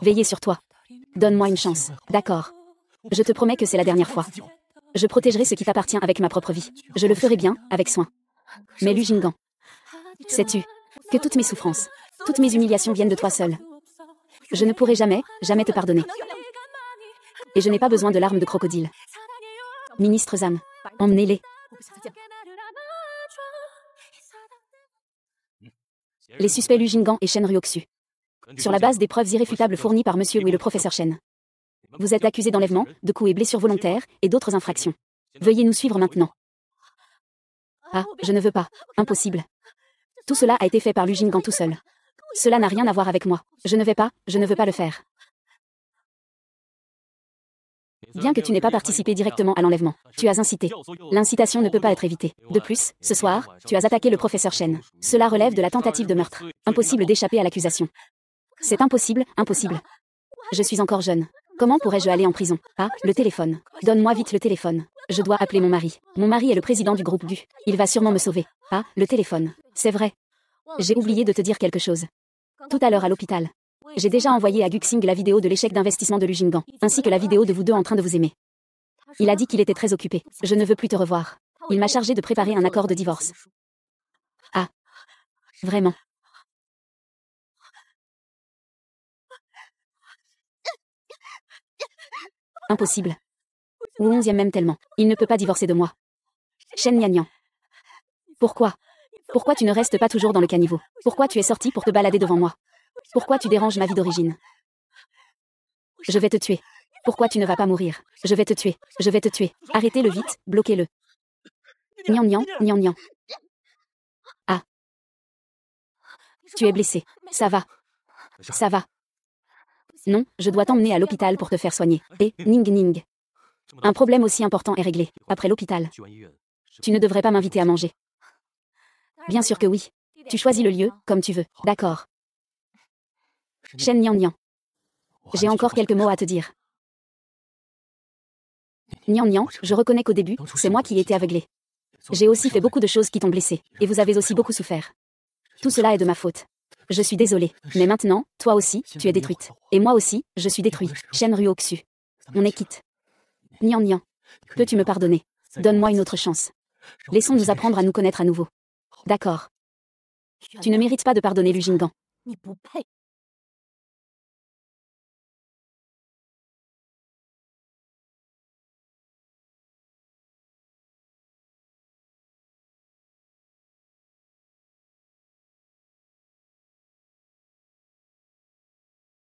Veiller sur toi. Donne-moi une chance, d'accord? Je te promets que c'est la dernière fois. Je protégerai ce qui t'appartient avec ma propre vie. Je le ferai bien, avec soin. Mais Lu Jinggan, sais-tu que toutes mes souffrances, toutes mes humiliations viennent de toi seul. Je ne pourrai jamais, jamais te pardonner. Et je n'ai pas besoin de larmes de crocodile. Ministre Zam, emmenez-les. Les suspects Lu Jinggan et Shen Ruoxu. Sur la base des preuves irréfutables fournies par Monsieur Wu et le professeur Shen. Vous êtes accusé d'enlèvement, de coups et blessures volontaires, et d'autres infractions. Veuillez nous suivre maintenant. Ah, je ne veux pas. Impossible. Tout cela a été fait par Lu Jinggan tout seul. Cela n'a rien à voir avec moi. Je ne veux pas le faire. Bien que tu n'aies pas participé directement à l'enlèvement, tu as incité. L'incitation ne peut pas être évitée. De plus, ce soir, tu as attaqué le professeur Shen. Cela relève de la tentative de meurtre. Impossible d'échapper à l'accusation. C'est impossible, impossible. Je suis encore jeune. Comment pourrais-je aller en prison? Ah, le téléphone. Donne-moi vite le téléphone. Je dois appeler mon mari. Mon mari est le président du groupe GU. Il va sûrement me sauver. Ah, le téléphone. C'est vrai. J'ai oublié de te dire quelque chose. Tout à l'heure à l'hôpital. J'ai déjà envoyé à Guxing la vidéo de l'échec d'investissement de Lu Jinggan, ainsi que la vidéo de vous deux en train de vous aimer. Il a dit qu'il était très occupé. Je ne veux plus te revoir. Il m'a chargé de préparer un accord de divorce. Ah. Vraiment. Impossible. Ou 11e même tellement. Il ne peut pas divorcer de moi. Shen Nian Nian. Pourquoi? Pourquoi tu ne restes pas toujours dans le caniveau? Pourquoi tu es sorti pour te balader devant moi? Pourquoi tu déranges ma vie d'origine? Je vais te tuer. Pourquoi tu ne vas pas mourir? Je vais te tuer. Je vais te tuer. Arrêtez-le vite, bloquez-le. Nian Nian, Nian Nian. Ah. Tu es blessé. Ça va. Ça va. Non, je dois t'emmener à l'hôpital pour te faire soigner. Et, Ning Ning. Un problème aussi important est réglé, après l'hôpital. Tu ne devrais pas m'inviter à manger. Bien sûr que oui. Tu choisis le lieu, comme tu veux. D'accord. Shen Nian Nian. J'ai encore quelques mots à te dire. Nian Nian, je reconnais qu'au début, c'est moi qui ai été aveuglé. J'ai aussi fait beaucoup de choses qui t'ont blessé, et vous avez aussi beaucoup souffert. Tout cela est de ma faute. Je suis désolée. Mais maintenant, toi aussi, tu es détruite. Et moi aussi, je suis détruit. Shen Ruoxu. On est quitte. Nian Nian. Peux-tu me pardonner? Donne-moi une autre chance. Laissons-nous apprendre à nous connaître à nouveau. D'accord. Tu ne mérites pas de pardonner Lu Jinggan.